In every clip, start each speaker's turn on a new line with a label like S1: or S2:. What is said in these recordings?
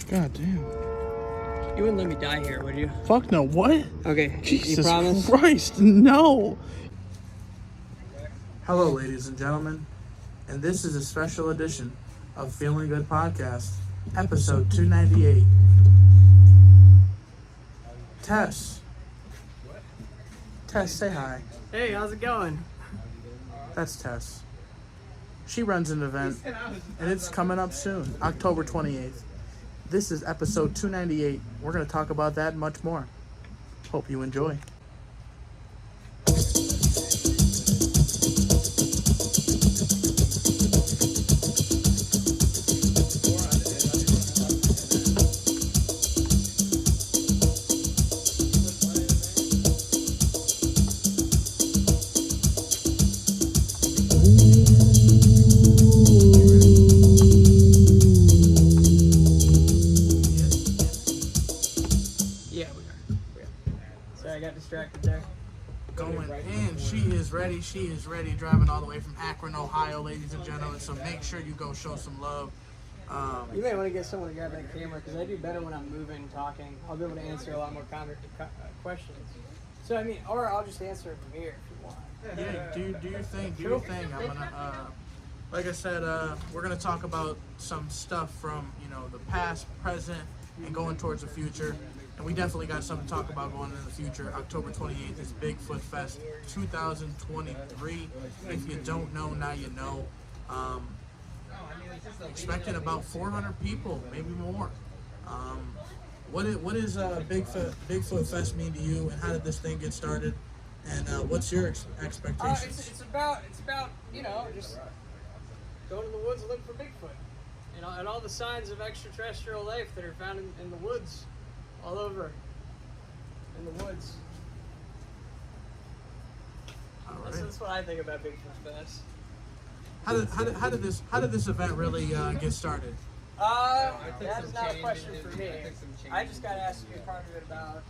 S1: God damn.
S2: You wouldn't let me die here, would you?
S1: Fuck no. What?
S2: Okay.
S1: Jesus
S2: you promise?
S1: Christ, no. Hello, ladies and gentlemen, and this is a special edition of Feeling Good Podcast, episode 298. Tess, say hi.
S2: Hey, how's it going?
S1: That's Tess. She runs an event, and it's coming up soon, October 28th. This is episode 298. We're going to talk about that and much more. Hope you enjoy.
S2: Distracted there.
S1: Going in. She is ready. She is ready. Driving all the way from Akron, Ohio, ladies and gentlemen. So make sure you go show some love.
S2: You may want to get someone to grab that camera because I do better when I'm moving and talking. I'll be able to answer a lot more questions. So I mean, or I'll just answer it from here if you want.
S1: Yeah, do your thing. Do your thing. I'm gonna, like I said, we're gonna talk about some stuff from the past, present, and going towards the future. And we definitely got something to talk about going into the future. October 28th is Bigfoot Fest 2023. If you don't know, now you know. Expecting about 400 people, maybe more. What is Bigfoot Fest mean to you, and how did this thing get started? And what's your expectations?
S2: It's about just going to the woods and looking for Bigfoot, and all the signs of extraterrestrial life that are found in the woods. All over in the woods.
S1: All right.
S2: That's what I think about Bigfoot Fest.
S1: How did this event really get started?
S2: That is not a question for me. I just got asked to be part of it about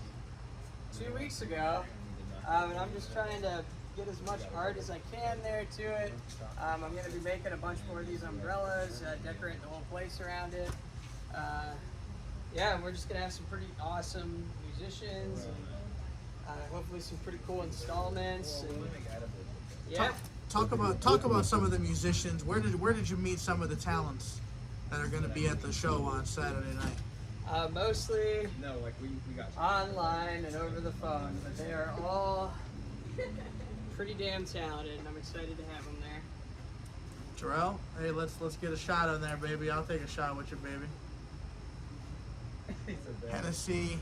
S2: 2 weeks ago, and I'm just trying to get as much art as I can there to it. I'm going to be making a bunch more of these umbrellas, decorating the whole place around it. Yeah, and we're just gonna have some pretty awesome musicians, and hopefully some pretty cool installments. And, yeah.
S1: Talk about some of the musicians. Where did you meet some of the talents that are gonna be at the show on Saturday night?
S2: Mostly we got online and over the phone, but they are all pretty damn talented, and I'm excited to have them there.
S1: Terrell, hey, let's get a shot on there, baby. I'll take a shot with you, baby. Hennessy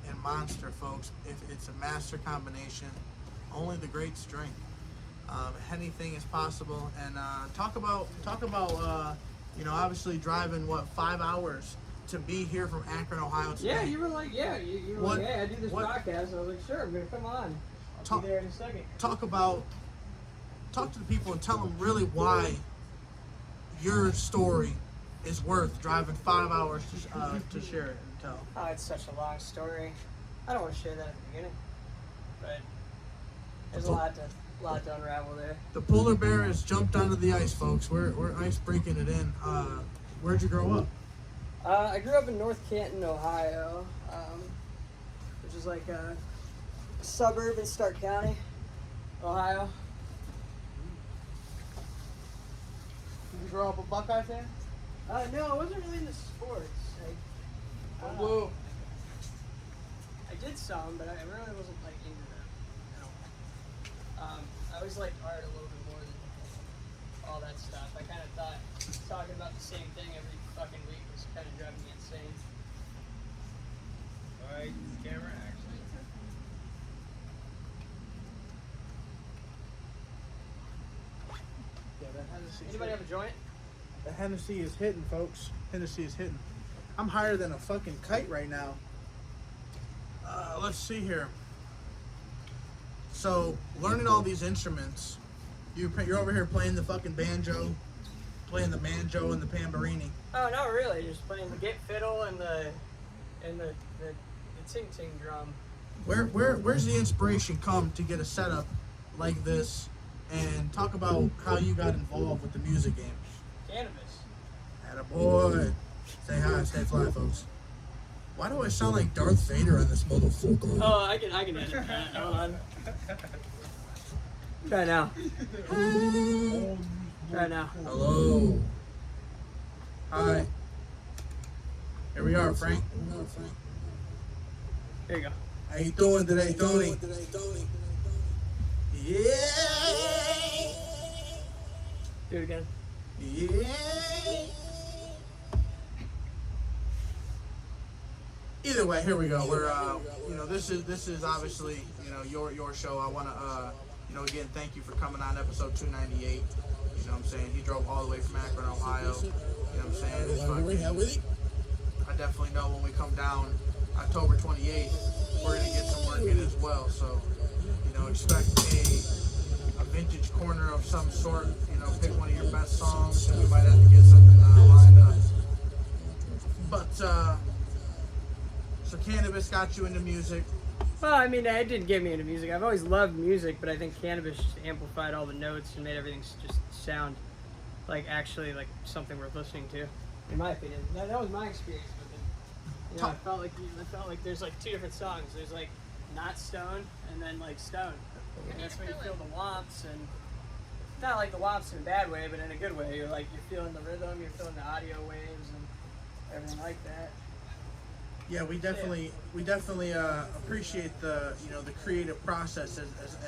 S1: and Monster, folks. If it's a master combination, only the great strength. Anything is possible. And talk about obviously driving 5 hours to be here from Akron, Ohio today.
S2: Yeah, you were like, you were like, hey, I do this podcast. And I was like, sure, I'm gonna come on. I'll be there in a second.
S1: Talk to the people and tell them really why your story is worth driving 5 hours to share it and tell.
S2: Oh, it's such a long story. I don't want to share that at the beginning, but there's a lot to unravel there.
S1: The polar bear has jumped onto the ice, folks. We're ice breaking it in. Where'd you grow up?
S2: I grew up in North Canton, Ohio, which is like a suburb in Stark County, Ohio.
S1: Did you grow up a Buckeye fan?
S2: No, I wasn't really into sports.
S1: Whoa.
S2: I did some, but I really wasn't like into them at all. I always liked art a little bit more than all that stuff. I kind of thought talking about the same thing every fucking week was kind of driving me insane.
S3: Alright, camera action.
S1: Yeah, that Hennessy.
S2: Anybody have a joint?
S1: The Hennessy is hitting, folks. Hennessy is hitting. I'm higher than a fucking kite right now. Let's see here. So, learning all these instruments, you're over here playing the fucking banjo, playing the banjo and the tambourine.
S2: Oh, not really. Just playing the git fiddle and the ting ting drum.
S1: Where's the inspiration come to get a setup like this, and talk about how you got involved with the music game?
S2: Cannabis.
S1: Attaboy. Say hi, stay fly, folks. Why do I sound like Darth Vader on this motherfucker?
S2: Oh, I can edit that. Hold on. Try now. Try now.
S1: Hello. Hi. Here we are, Frank.
S2: Here you go.
S1: How you doing today, Tony? Yeah.
S2: Do it again.
S1: Yeah. Either way, here we go. We're this is obviously, your show. I want to again, thank you for coming on episode 298. You know what I'm saying? He drove all the way from Akron, Ohio. You know what I'm saying? It's fucking, I definitely know when we come down October 28th, we're gonna get some work in as well. So, expect a vintage corner of some sort. Pick one of your best songs, and we might have to get something lined up. But so cannabis got you into music.
S2: Well, I mean, it didn't get me into music. I've always loved music, but I think cannabis just amplified all the notes and made everything just sound like actually like something worth listening to. In my opinion, that was my experience with it. I felt like there's like two different songs. There's like not stone and then like stone, and that's when you feel the womps, and not like the womps in a bad way, but in a good way. You're feeling the rhythm, you're feeling the audio waves and everything like that.
S1: Yeah, we definitely appreciate the the creative process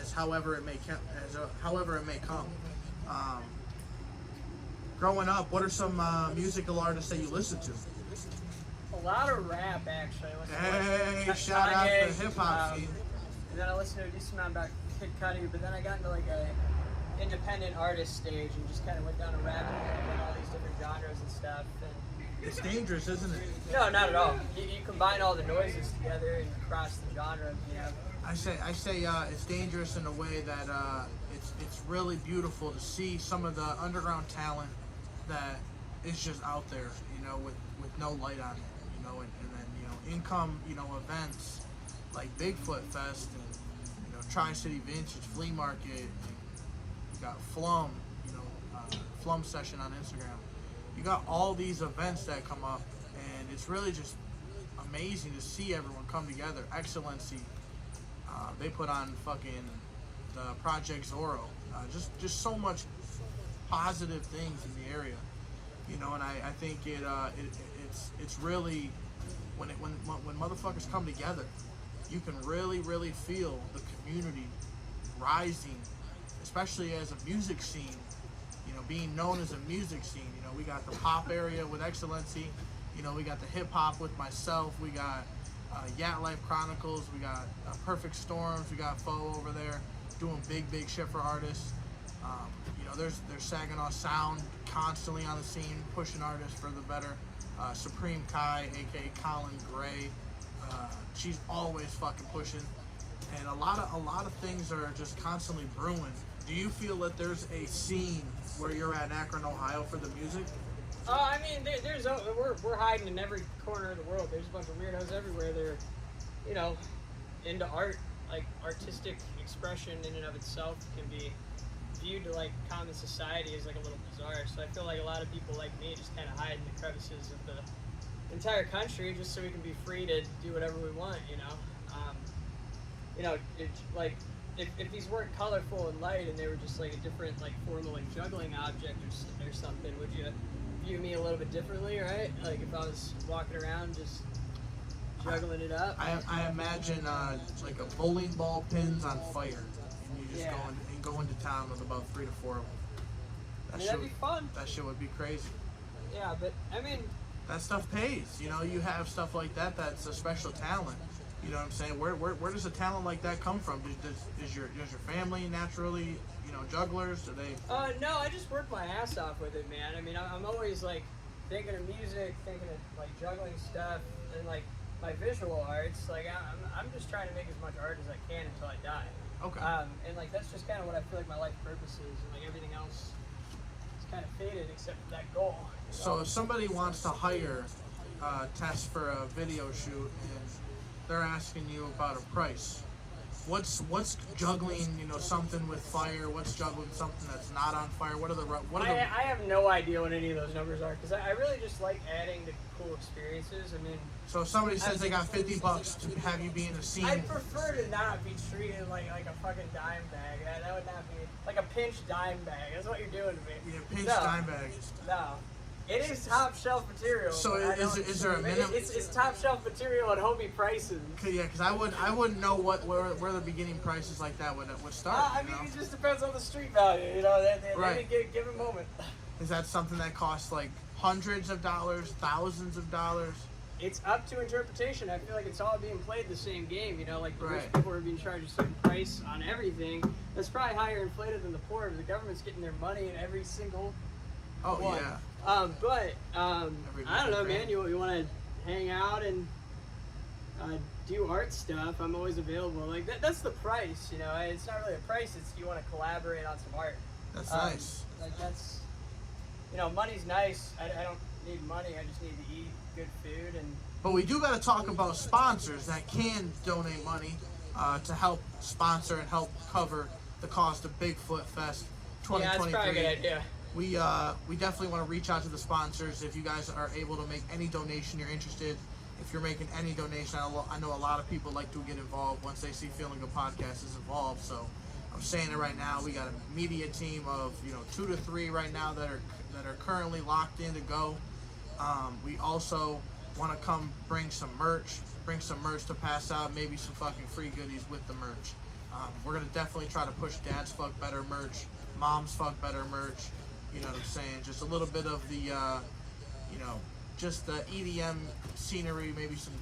S1: as however it may come. Growing up, what are some musical artists that you listen to?
S2: A lot of rap, actually.
S1: Hey, shout out to hip hop scene.
S2: And then I listened to a decent amount about Kid Cudi, but then I got into like a independent artist stage and just kind of went down a rabbit hole and all these different genres and stuff. And
S1: it's dangerous, isn't it?
S2: No, not at all. You combine all the noises together and cross the genre.
S1: I say it's dangerous in a way that it's really beautiful to see some of the underground talent that is just out there, with no light on it, and then in come events like Bigfoot Fest and Tri-City Vintage Flea Market, and you got Flum, Flum Session on Instagram. You got all these events that come up, and it's really just amazing to see everyone come together. Excellency, they put on fucking the Project Zorro. Just so much positive things in the area, and I think it's really when motherfuckers come together, you can really feel the community rising, especially as a music scene. Being known as a music scene. We got the pop area with Excellency. We got the hip hop with myself. We got Yat Life Chronicles. We got Perfect Storms. We got Foe over there doing big shit for artists. There's Saginaw Sound constantly on the scene, pushing artists for the better. Supreme Kai, aka Colin Gray, she's always fucking pushing, and a lot of things are just constantly brewing. Do you feel that there's a scene where you're at in Akron, Ohio for the music?
S2: I mean, we're hiding in every corner of the world. There's a bunch of weirdos everywhere. They're, into art. Like artistic expression in and of itself can be viewed to like common society as like a little bizarre. So I feel like a lot of people like me just kind of hide in the crevices of the entire country just so we can be free to do whatever we want. It's like. If these weren't colorful and light and they were just like a different like form of like juggling object or something, would you view me a little bit differently, right? Like if I was walking around just juggling it up.
S1: I imagine like a bowling ball pins on fire, and you just go into town with about 3 to 4 of them.
S2: That'd be fun.
S1: That shit would be crazy.
S2: Yeah, but I mean,
S1: that stuff pays. You have stuff like that. That's a special talent. You know what I'm saying? Where does a talent like that come from? Does your family naturally, jugglers? Do they?
S2: No, I just work my ass off with it, man. I mean, I'm always like thinking of music, thinking of like juggling stuff, and like my visual arts. Like I'm just trying to make as much art as I can until I die.
S1: Okay.
S2: And like that's just kind of what I feel like my life purpose is, and like everything else is kind of faded except for that goal.
S1: So if somebody wants to hire Tess for a video shoot and they're asking you about a price, What's juggling, you know, something with fire? What's juggling something that's not on fire?
S2: I have no idea what any of those numbers are because I really just like adding the cool experiences. I mean,
S1: so if somebody says they got $50 to have you be in a scene.
S2: I prefer to not be treated like a fucking dime bag. That would not be like a pinched dime bag. That's what you're doing to me.
S1: Yeah, pinched dime bag.
S2: No. It is top shelf material.
S1: So is there a minimum?
S2: It's top shelf material at homie prices.
S1: Yeah, because I wouldn't know where the beginning prices like that would start.
S2: I mean, it just depends on the street value. You know,
S1: right.
S2: Any given moment.
S1: Is that something that costs like hundreds of dollars, thousands of dollars?
S2: It's up to interpretation. I feel like it's all being played the same game. You know, like the
S1: right.
S2: rich people are being charged a certain price on everything. That's probably higher inflated than the poor. But the government's getting their money in every single.
S1: Oh
S2: one.
S1: yeah.
S2: I don't know, man. You want to hang out and do art stuff? I'm always available. Like that's the price, you know. It's not really a price. It's you want to collaborate on some art.
S1: That's nice.
S2: Like that's, you know, money's nice. I don't need money. I just need to eat good food and.
S1: But we do got to talk about sponsors that can donate money to help sponsor and help cover the cost of Bigfoot Fest 2023.
S2: Yeah, that's probably a good idea.
S1: We definitely want to reach out to the sponsors. If you guys are able to make any donation, you're interested. If you're making any donation, I know a lot of people like to get involved once they see Feeling Good Podcast is involved. So I'm saying it right now. We got a media team of 2 to 3 right now that are currently locked in to go. We also want to come bring some merch to pass out, maybe some fucking free goodies with the merch. We're gonna definitely try to push Dad's Fuck Better merch, Mom's Fuck Better merch. You know what I'm saying? Just a little bit of the, just the EDM scenery, maybe some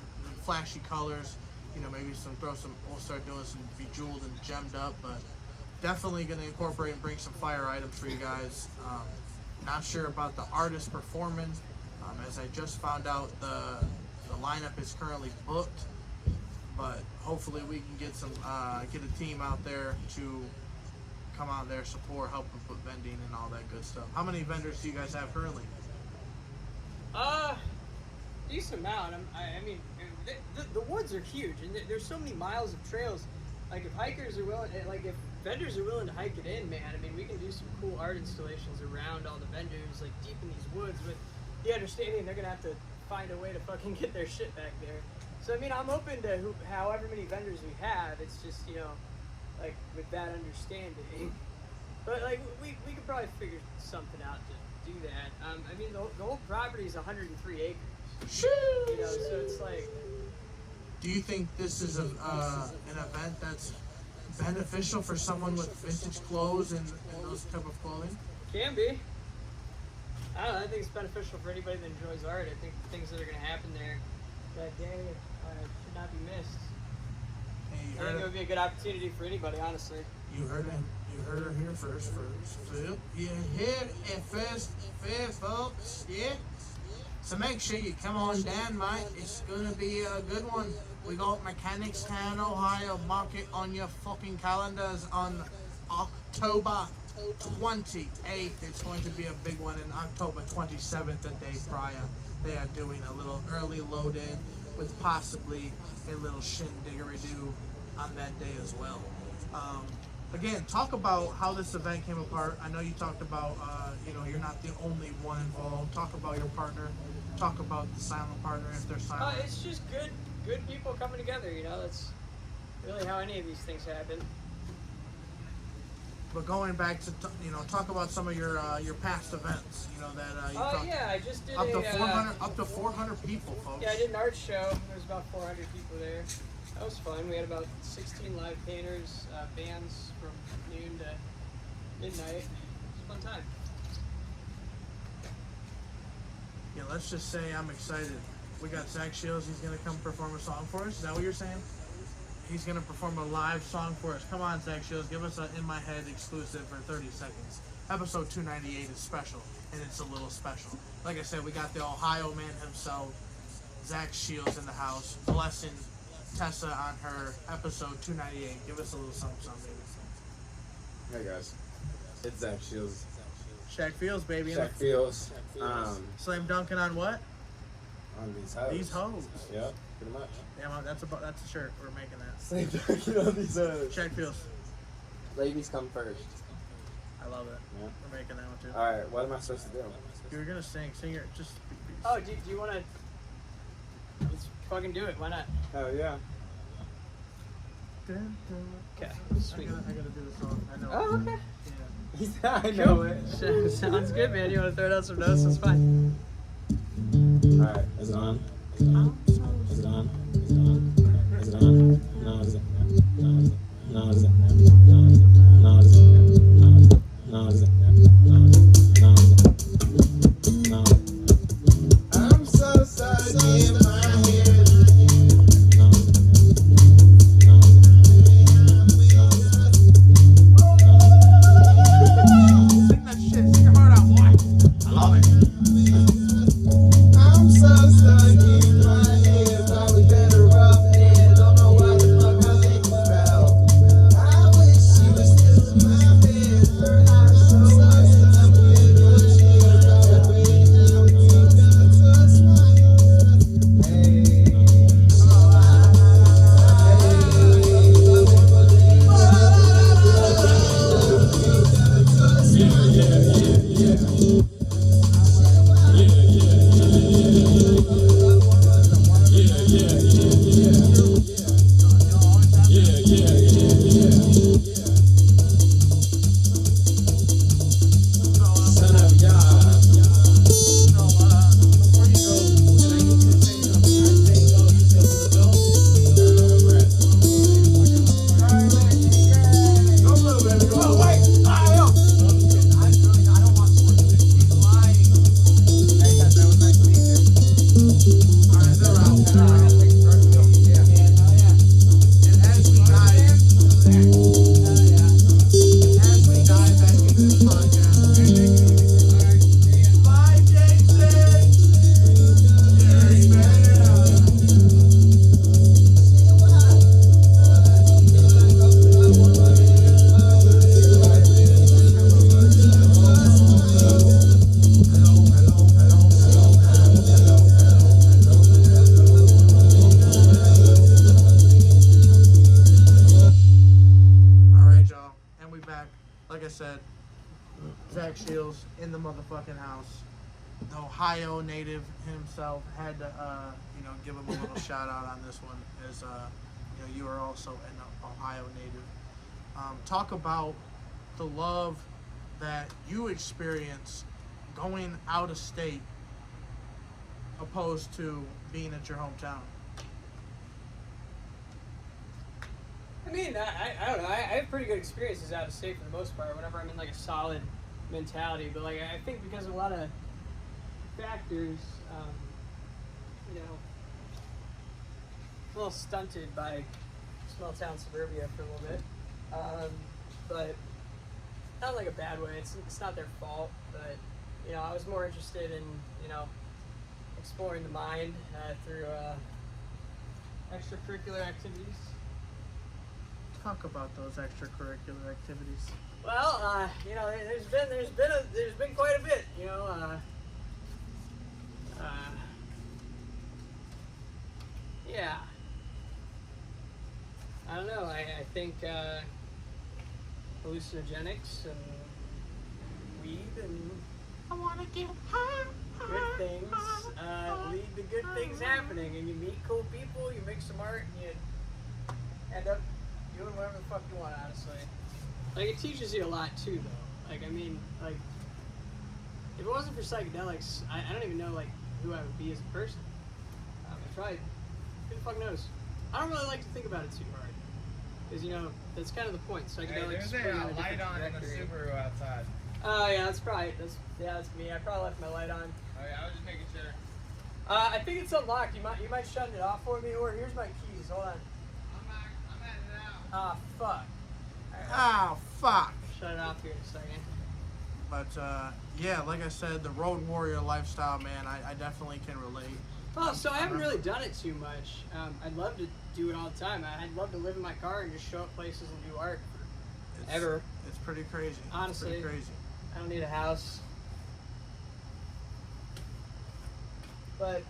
S1: flashy colors, maybe we'll start doing some bejeweled and gemmed up, but definitely going to incorporate and bring some fire items for you guys. Not sure about the artist performing, as I just found out the lineup is currently booked, but hopefully we can get a team out there to come out there, support, help with vending and all that good stuff. How many vendors do you guys have currently?
S2: Decent amount. I mean, the woods are huge, and there's so many miles of trails. Like if hikers are willing, if vendors are willing to hike it in, man. I mean, we can do some cool art installations around all the vendors, like deep in these woods, with the understanding they're gonna have to find a way to fucking get their shit back there. So I mean, I'm open to however many vendors we have. It's just like with that understanding, but like we could probably figure something out to do that. I mean, the whole property is 103 acres.
S1: Shoo!
S2: So it's like.
S1: Do you think this is an event that's beneficial for someone with vintage clothes and those type of clothing?
S2: Can be. I don't know. I think it's beneficial for anybody that enjoys art. I think the things that are going to happen there that day should not be missed.
S1: Hey,
S2: I think it would be a good opportunity for anybody, honestly.
S1: You heard it. You heard her here first. You heard it first, folks. Yeah. So make sure you come on down, mate. It's gonna be a good one. We got Mechanicstown, Ohio. Mark it on your fucking calendars on October 28th. It's going to be a big one. And October 27th, the day prior, they are doing a little early load-in with possibly a little shindiggery-doo on that day as well. Again, talk about how this event came apart. I know you talked about, you're not the only one involved. Talk about your partner. Talk about the silent partner if they're silent.
S2: It's just good people coming together. That's really how any of these things happen.
S1: But going back to talk about some of your past events. That you talked.
S2: Yeah, I just did
S1: up to 400 people, folks.
S2: Yeah, I did an art show. There was about 400 people there. That was fun. We had about 16 live painters, bands from noon to midnight. It was a fun time.
S1: Yeah, let's just say I'm excited. We got Zach Shields. He's going to come perform a song for us. Is that what you're saying? He's going to perform a live song for us. Come on, Zach Shields. Give us an In My Head exclusive for 30 seconds. Episode 298 is special, and it's a little special. Like I said, we got the Ohio man himself, Zach Shields, in the house, blessing Tessa on her episode 298. Give us a little something, baby.
S3: Hey guys, it's Zach Shields.
S1: Shaq Fields, baby.
S3: Shaq Fields.
S1: Slam dunking on what?
S3: On these hoes.
S1: These hoes.
S3: Yeah, pretty much.
S1: Yeah, man, that's a shirt. We're making that.
S3: Same talking on these hoes.
S1: Check feels.
S3: Ladies come first.
S1: I love it.
S3: Yeah.
S1: We're making that one too.
S3: Alright, what am I supposed to do?
S1: You're gonna sing your just.
S2: Oh, do you want to? Let's fucking do it. Why not?
S3: Hell yeah.
S2: Okay.
S1: I
S2: Sweet.
S1: gotta do the song. I know.
S2: Oh, okay.
S1: Yeah.
S3: I know it.
S2: Sounds good, man. You want to throw down some notes? That's fine.
S3: Alright, is it on? Is it on? Is it on? Is it on? Is it on? No, is it? No, is it? No, is it? No, is it? No, is it? No, is it? No, is it? No. I'm so sorry in my head. No, is it? No, is it?
S1: Sing that shit. Sing your heart out, boy. I love it.
S3: I'm so stuck in my head, probably better off dead. Don't know what the fuck I think about. I wish she was still in my bed. I'm so stuck in what she about. Son of God.
S1: Alright, y'all. And we back. Like I said, Zach Shields in the motherfucking house. The Ohio native himself had to, give him a little shout out on this one, as you are also an Ohio native. Talk about the love that you experience going out of state, opposed to being at your hometown.
S2: I mean, I don't know. I have pretty good experiences out of state for the most part. Whenever I'm in like a solid mentality, but like I think because of a lot of factors, a little stunted by small town suburbia for a little bit, but not like a bad way. It's not their fault, but I was more interested in exploring the mind through extracurricular activities.
S1: Talk about those extracurricular activities.
S2: Well, there's been quite a bit, yeah. I don't know. I think hallucinogenics and weed and
S1: I wanna get high.
S2: good things lead to good things happening, and you meet cool people, you make some art, and you end up doing whatever the fuck you want, honestly. Like, it teaches you a lot, too, though. Like, I mean, like, if it wasn't for psychedelics, I don't even know, like, who I would be as a person. I tried. Who the fuck knows? I don't really like to think about it too hard. Because, that's kind of the point. Psychedelics
S4: Hey, there's a light on in the Subaru outside.
S2: Oh, yeah, that's me. I probably left my light on.
S4: Oh yeah, I was just making sure.
S2: I think it's unlocked. You might shut it off for me, or here's my keys. Hold on.
S4: I'm heading out.
S2: Ah, fuck.
S1: Ah, fuck.
S2: Shut it off here in a second.
S1: But yeah, like I said, the road warrior lifestyle, man, I definitely can relate.
S2: Oh, so I haven't really done it too much. I'd love to do it all the time. I'd love to live in my car and just show up places and do art.
S1: It's pretty crazy.
S2: Honestly.
S1: It's pretty crazy.
S2: I don't need a house. But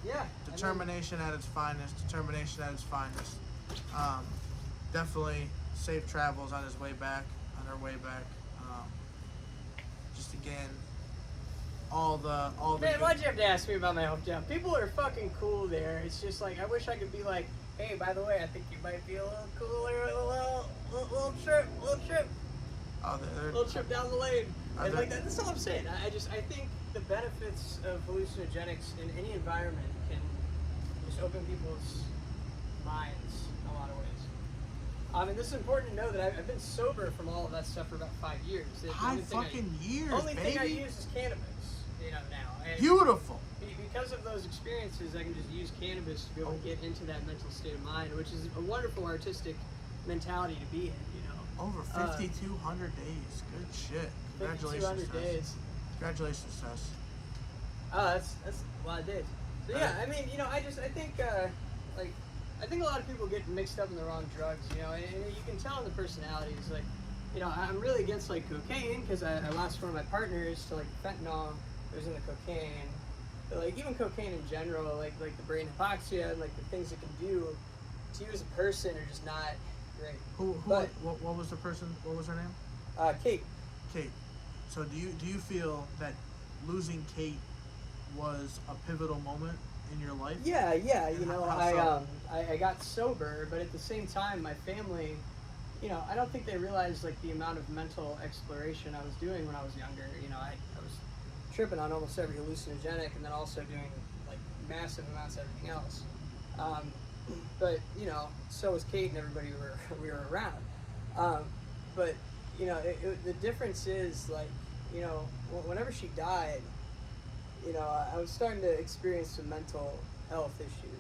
S2: Yeah.
S1: Determination at its finest. Determination at its finest. Definitely safe travels on his way back. On our way back. Just again, all the.
S2: Man, why'd you have to ask me about my hometown? People are fucking cool there. It's just like I wish I could be like, hey, by the way, I think you might be a little cooler, little trip.
S1: Oh,
S2: Little trip down the lane. And like that's all I'm saying. I think the benefits of hallucinogenics in any environment can just open people's minds in a lot of ways. I mean, this is important to know that I've been sober from all of that stuff for about 5 years.
S1: Years,
S2: only
S1: baby.
S2: thing I use is cannabis, now. And
S1: Beautiful.
S2: because of those experiences, I can just use cannabis to be able to get into that mental state of mind, which is a wonderful artistic mentality to be in,
S1: Over 5,200 days. Good shit. Congratulations,
S2: 5,200
S1: Tess.
S2: days.
S1: Congratulations, Tess.
S2: Oh, that's a lot of days. So yeah, I mean, I think a lot of people get mixed up in the wrong drugs, and you can tell in the personalities. Like, I'm really against like cocaine because I lost one of my partners to like fentanyl. It was in the cocaine. But, like even cocaine in general, like the brain hypoxia and like the things it can do to you as a person are just not great.
S1: What was the person? What was her name?
S2: Kate.
S1: Kate. So do you feel that losing Kate was a pivotal moment in your life?
S2: Yeah.
S1: How so?
S2: I got sober, but at the same time, my family, I don't think they realized like the amount of mental exploration I was doing when I was younger. I was tripping on almost every hallucinogenic, and then also doing like massive amounts of everything else. But so was Kate and everybody we were around. But the difference is like whenever she died, I was starting to experience some mental health issues.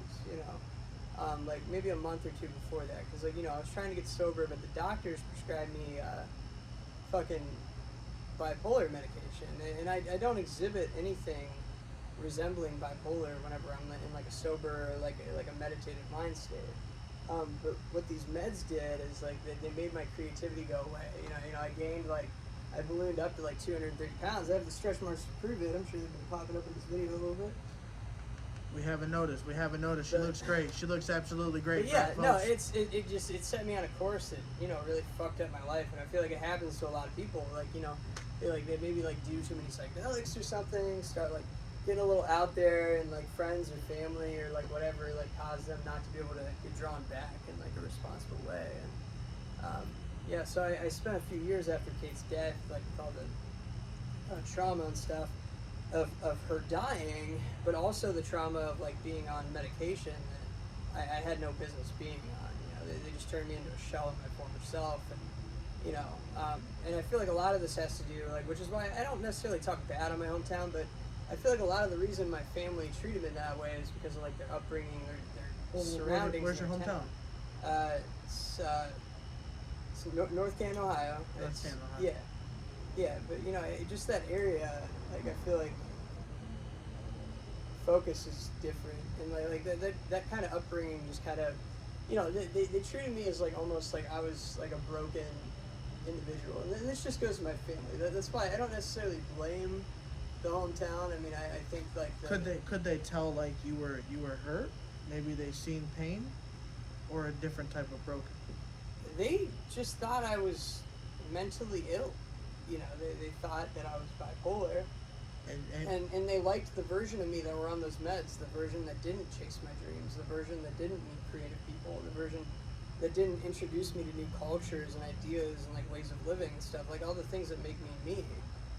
S2: Like maybe a month or two before that, because I was trying to get sober, but the doctors prescribed me fucking bipolar medication, and I don't exhibit anything resembling bipolar whenever I'm in like a sober or like a meditative mind state. But what these meds did is like they made my creativity go away. I gained I ballooned up to like 230 pounds. I have the stretch marks to prove it. I'm sure they've been popping up in this video a little bit.
S1: We haven't noticed. She looks great. She looks absolutely great.
S2: But yeah, no, it set me on a course that really fucked up my life, and I feel like it happens to a lot of people. They maybe do too many psychedelics or something, start getting a little out there, and friends or family or whatever cause them not to be able to get drawn back in a responsible way. And yeah, so I spent a few years after Kate's death, with all the trauma and stuff of her dying, but also the trauma of being on medication that I had no business being on. They just turned me into a shell of my former self, and and I feel like a lot of this has to do which is why I don't necessarily talk bad on my hometown, but I feel like a lot of the reason my family treated me that way is because of their upbringing, their surroundings.
S1: Where's your hometown?
S2: It's North Canton, Ohio.
S1: North Canton, Ohio.
S2: Yeah, but just that area, I feel like focus is different, and that kind of upbringing just kind of, they treated me as almost like I was a broken individual, and this just goes to my family. That's why I don't necessarily blame the hometown. I mean, I think
S1: could they tell you were hurt? Maybe they seen pain, or a different type of broken.
S2: They just thought I was mentally ill. They thought that I was bipolar, and they liked the version of me that were on those meds, the version that didn't chase my dreams, the version that didn't meet creative people, the version that didn't introduce me to new cultures and ideas and ways of living and stuff, all the things that make me me.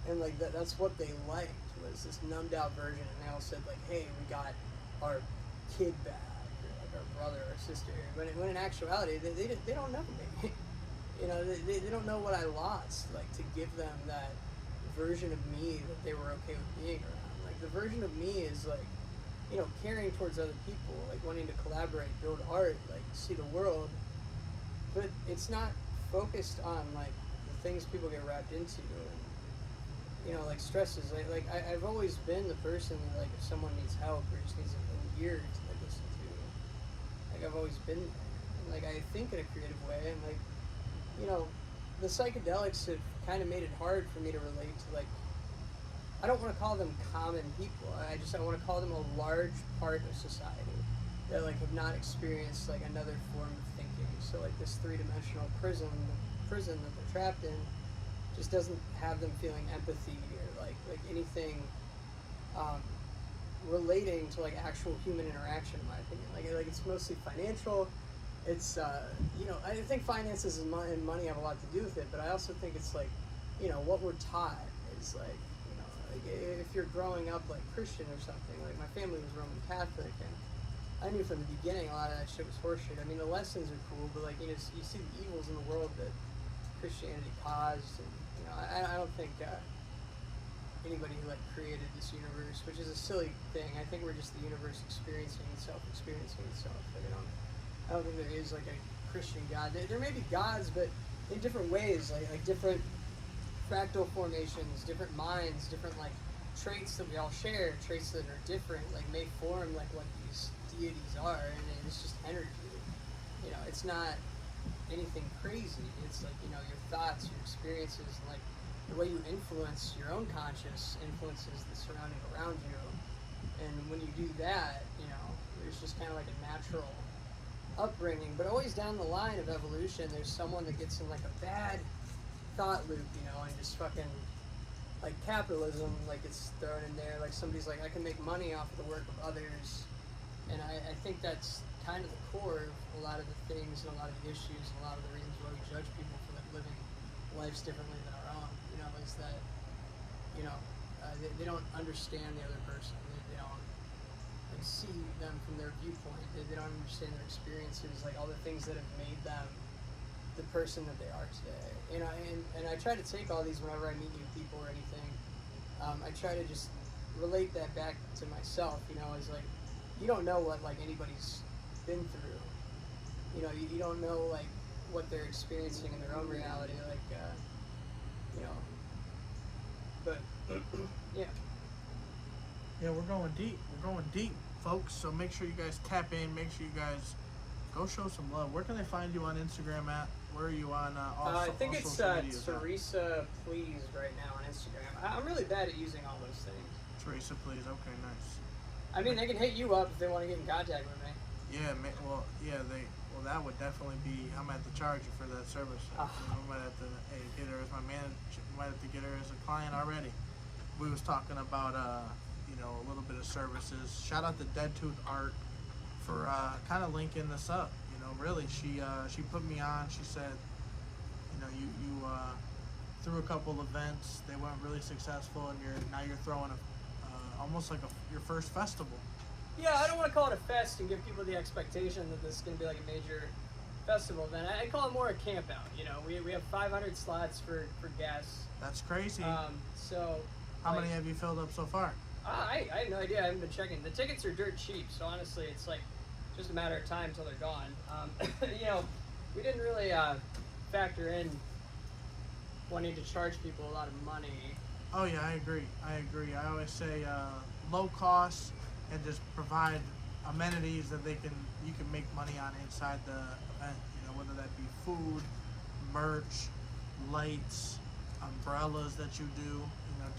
S2: And that's what they liked, was this numbed out version. And they all said hey, we got our kid back, or our brother or sister. When in actuality, they don't know me. They don't know what I lost, to give them that version of me that they were okay with being around. The version of me is caring towards other people, wanting to collaborate, build art, see the world. But it's not focused on the things people get wrapped into, and stresses. I've always been the person that if someone needs help or just needs an ear to listen to, I've always been there. And I think in a creative way, and the psychedelics have kind of made it hard for me to relate to I don't want to call them common people. I want to call them a large part of society that like have not experienced like another form of thinking. So like this three-dimensional prison that they're trapped in just doesn't have them feeling empathy or like anything relating to like actual human interaction, in my opinion. Like it's mostly financial. It's you know, I think finances and money have a lot to do with it, but I also think it's like, you know, what we're taught is like, you know, like if you're growing up like Christian or something. Like my family was Roman Catholic, and I knew from the beginning a lot of that shit was horseshit. I mean, the lessons are cool, but like, you know, you see the evils in the world that Christianity caused, and you know, I don't think anybody who like created this universe, which is a silly thing. I think we're just the universe experiencing itself. Like, I don't think there is like a Christian God. There may be gods, but in different ways, like different fractal formations, different minds, different like traits that we all share, traits that are different, like may form like what these deities are, and it's just energy. You know, it's not anything crazy. It's like, you know, your thoughts, your experiences, and like the way you influence your own conscious influences the surrounding around you. And when you do that, you know, there's just kind of like a natural upbringing. But always down the line of evolution, there's someone that gets in like a bad thought loop, you know, and just fucking like capitalism, like it's thrown in there. Like somebody's like, I can make money off of the work of others. And I think that's kind of the core of a lot of the things and a lot of the issues and a lot of the reasons why we judge people for like living lives differently than our own, you know, is that, you know, they don't understand the other person. They don't like see them from their viewpoint. They don't understand their experiences, like all the things that have made them the person that they are today. You know, and I try to take all these whenever I meet new people or anything. I try to just relate that back to myself, you know, as like, you don't know what like anybody's been through. You know, you don't know like what they're experiencing in their own reality, like, you know, but yeah.
S1: Yeah, we're going deep, folks. So make sure you guys tap in. Make sure you guys go show some love. Where can they find you on Instagram at? Where are you on
S2: I think it's
S1: Teresa,
S2: Please right now on Instagram. I'm really bad at using all those things.
S1: Teresa, please. Okay, nice.
S2: I mean, they can hit you up if they want to get in contact with me.
S1: Yeah, well, that would definitely be. I'm at to charge you for that service. I might have to get her as my manager. Might have to get her as a client already. We was talking about you know, a little bit of services. Shout out to Dead Tooth Art for kind of linking this up. You know, really, she put me on. She said, you know, you threw a couple events. They went really successful, and you're throwing almost like your first festival.
S2: Yeah, I don't want to call it a fest and give people the expectation that this is going to be like a major festival event. I call it more a camp out. You know, we have 500 slots for guests.
S1: That's crazy.
S2: So
S1: how
S2: like,
S1: many have you filled up so far?
S2: I have no idea. I haven't been checking. The tickets are dirt cheap, so honestly, it's like just a matter of time until they're gone. You know, we didn't really factor in wanting to charge people a lot of money.
S1: Oh yeah, I agree. I always say low cost and just provide amenities that you can make money on inside the event. You know, whether that be food, merch, lights, umbrellas that you do. You know,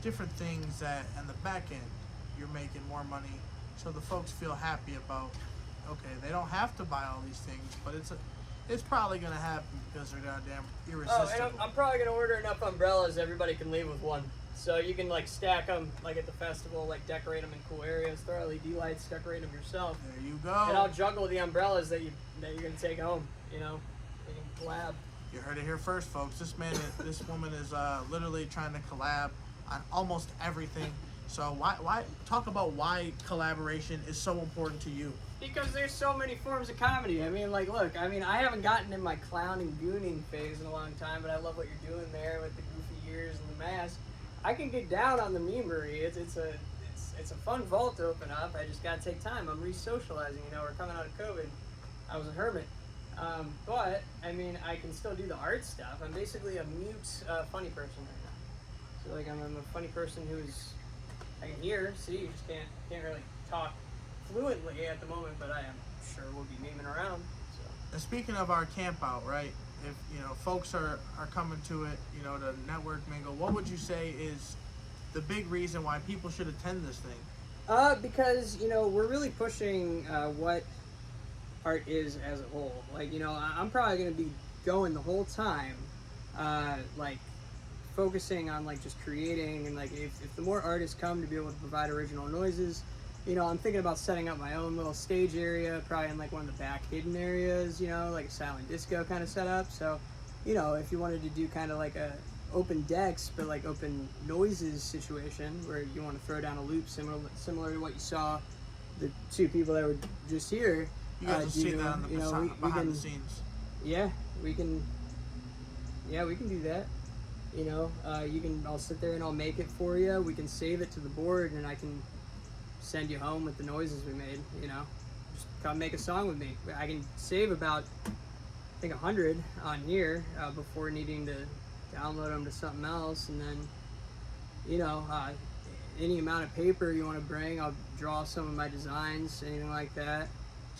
S1: different things that on the back end you're making more money, so the folks feel happy about. Okay, they don't have to buy all these things, but it's probably gonna happen because they're goddamn irresistible.
S2: Oh, and I'm probably gonna order enough umbrellas everybody can leave with one. So you can like stack them like at the festival, like decorate them in cool areas, throw LED lights, decorate them yourself.
S1: There you go.
S2: And I'll juggle the umbrellas that you're gonna take home. You know, you can collab.
S1: You heard it here first, folks. This woman is literally trying to collab on almost everything. So why talk about why collaboration is so important to you?
S2: Because there's so many forms of comedy. I mean, like, look, I mean, I haven't gotten in my clowning, gooning phase in a long time, but I love what you're doing there with the goofy ears and the mask. I can get down on the memery. It's a fun vault to open up. I just gotta take time. I'm re-socializing. You know, we're coming out of COVID. I was a hermit, but I mean, I can still do the art stuff. I'm basically a mute, funny person right now. So like, I'm a funny person who's I can hear, see, you just can't really talk fluently at the moment, but I am sure we'll be memeing around. So.
S1: And speaking of our camp out, right? If you know folks are coming to it, you know, to network mingle, what would you say is the big reason why people should attend this thing?
S2: Because we're really pushing what art is as a whole. Like I'm probably gonna be going the whole time, like focusing on like just creating and like if the more artists come to be able to provide original noises, I'm thinking about setting up my own little stage area, probably in like one of the back hidden areas, like a silent disco kind of setup. So, if you wanted to do kind of like a open decks but like open noises situation where you want to throw down a loop similar to what you saw the two people that were just here.
S1: You guys will see that on the behind the scenes.
S2: Yeah, we can do that. I'll sit there and I'll make it for you. We can save it to the board and I can send you home with the noises we made. Just come make a song with me. I can save about, I think, 100 on here before needing to download them to something else. And then, any amount of paper you want to bring, I'll draw some of my designs, anything like that.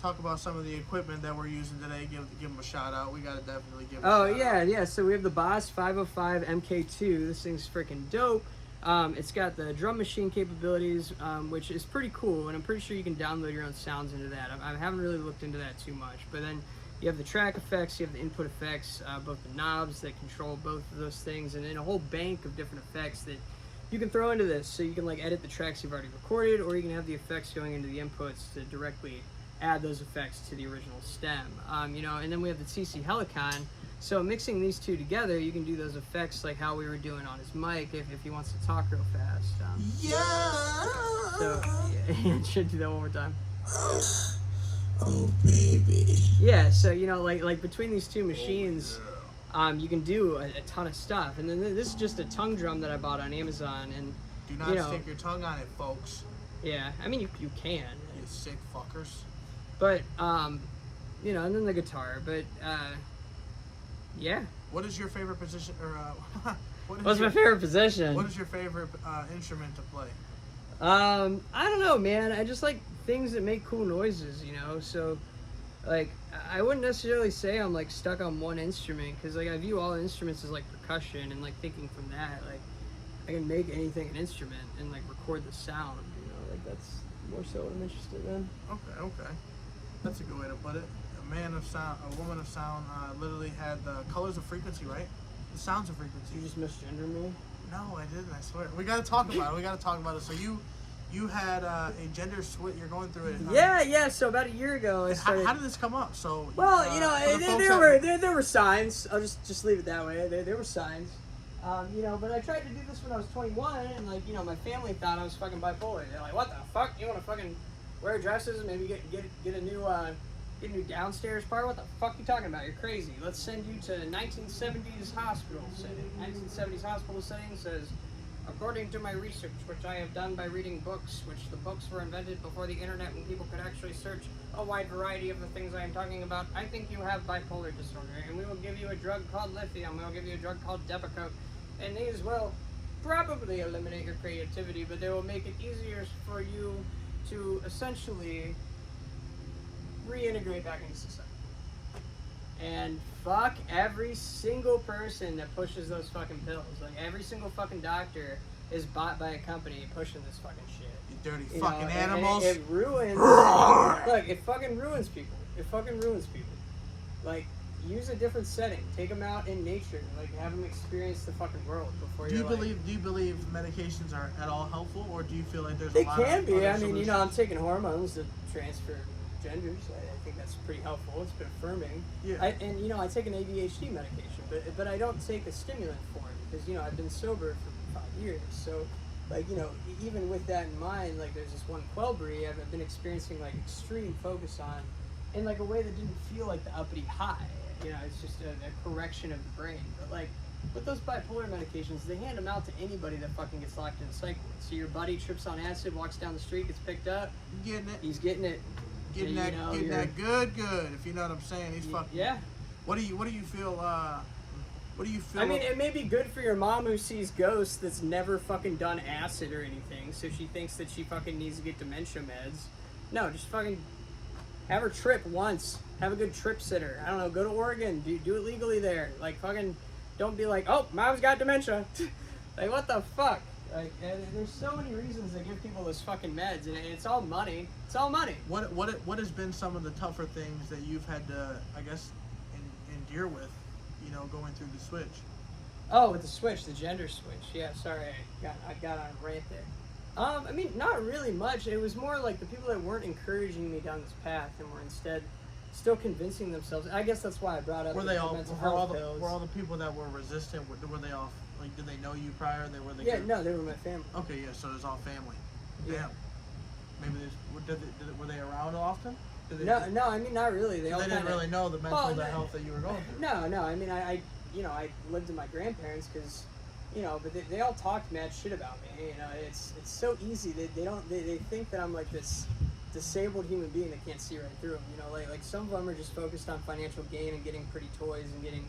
S1: Talk about some of the equipment that we're using today. Give them a shout out. We gotta definitely give. Yeah.
S2: So we have the Boss 505 MK2. This thing's freaking dope. It's got the drum machine capabilities, which is pretty cool, and I'm pretty sure you can download your own sounds into that. I haven't really looked into that too much, but then you have the track effects, you have the input effects, both the knobs that control both of those things, and then a whole bank of different effects that you can throw into this. So you can like edit the tracks you've already recorded, or you can have the effects going into the inputs to directly add those effects to the original stem. And then we have the TC Helicon. So mixing these two together, you can do those effects like how we were doing on his mic if he wants to talk real fast. So should do that one more time.
S3: Oh baby.
S2: Yeah, so like between these two machines, you can do a ton of stuff. And then this is just a tongue drum that I bought on Amazon. And
S1: do not stick your tongue on it, folks.
S2: Yeah, I mean you can.
S1: You sick fuckers.
S2: But and then the guitar. But yeah.
S1: What is your favorite position, or
S2: what's my favorite position?
S1: What is your favorite instrument to play?
S2: I don't know, man. I just like things that make cool noises, So, like, I wouldn't necessarily say I'm like stuck on one instrument because like I view all instruments as like percussion and like thinking from that, like I can make anything an instrument and like record the sound. Like that's more so what I'm interested in.
S1: Okay. That's a good way to put it. A man of sound, a woman of sound, literally had the colors of frequency, right? The sounds of frequency.
S2: You just misgendered me?
S1: No, I didn't. I swear. We gotta talk about it. So you had a gender switch. You're going through it.
S2: Yeah. So about a year ago, I started.
S1: How did this come up? So
S2: there were signs. I'll just leave it that way. There were signs. But I tried to do this when I was 21, and my family thought I was fucking bipolar. They're like, "What the fuck? You want to fucking wear dresses and maybe get a new downstairs part? What the fuck are you talking about? You're crazy. Let's send you to 1970s hospital setting." 1970s hospital setting says, "According to my research, which I have done by reading books, which the books were invented before the internet when people could actually search a wide variety of the things I am talking about, I think you have bipolar disorder, and we will give you a drug called lithium, we will give you a drug called Depakote, and these will probably eliminate your creativity, but they will make it easier for you to essentially reintegrate back into society." And fuck every single person that pushes those fucking pills. Like every single fucking doctor is bought by a company pushing this fucking shit.
S1: You dirty fucking animals.
S2: It ruins. Look, it fucking ruins people. Like, use a different setting. Take them out in nature. Like, have them experience the fucking world before
S1: Do you believe medications are at all helpful, or do you feel like there's a lot of
S2: They can be. I mean,
S1: solutions?
S2: I'm taking hormones to transfer genders. I think that's pretty helpful. It's been affirming.
S1: Yeah.
S2: I take an ADHD medication, but I don't take a stimulant for it because I've been sober for 5 years. So, even with that in mind, like there's this one Quellberry I've been experiencing like extreme focus on, in like a way that didn't feel like the uppity high. It's just a correction of the brain. But like with those bipolar medications, they hand them out to anybody that fucking gets locked in a cycle. So your buddy trips on acid, walks down the street, gets picked up.
S1: Getting it.
S2: He's getting it.
S1: Getting that good, if you know what I'm saying. He's fucking.
S2: Yeah.
S1: What do you feel? What do you feel?
S2: I mean, it may be good for your mom who sees ghosts that's never fucking done acid or anything, so she thinks that she fucking needs to get dementia meds. No, just fucking have her trip once. Have a good trip sitter. I don't know. Go to Oregon. Do it legally there. Like fucking, don't be like, oh, mom's got dementia. Like what the fuck? Like, and there's so many reasons they give people those fucking meds, and it's all money. It's all money.
S1: What has been some of the tougher things that you've had to, I guess, endure with, you know, going through the switch?
S2: Oh, with the switch, the gender switch. Yeah, sorry, I got on a rant there. I mean, not really much. It was more like the people that weren't encouraging me down this path and were instead still convincing themselves. I guess that's why I brought up
S1: Were
S2: the
S1: they all
S2: mental
S1: were
S2: health
S1: all, the,
S2: pills.
S1: were all the people that were resistant? Were they all like? Did they know you prior?
S2: Yeah, no, they were my family.
S1: Okay, yeah. So it was all family.
S2: Yeah.
S1: Damn. Maybe were they around often?
S2: No, I mean not really. They all
S1: didn't
S2: kinda,
S1: really know the mental health that you were going through.
S2: No. I mean, I lived with my grandparents because, but they all talked mad shit about me. You know, it's so easy. They think that I'm like this disabled human being that can't see right through them. You know, like some of them are just focused on financial gain and getting pretty toys and getting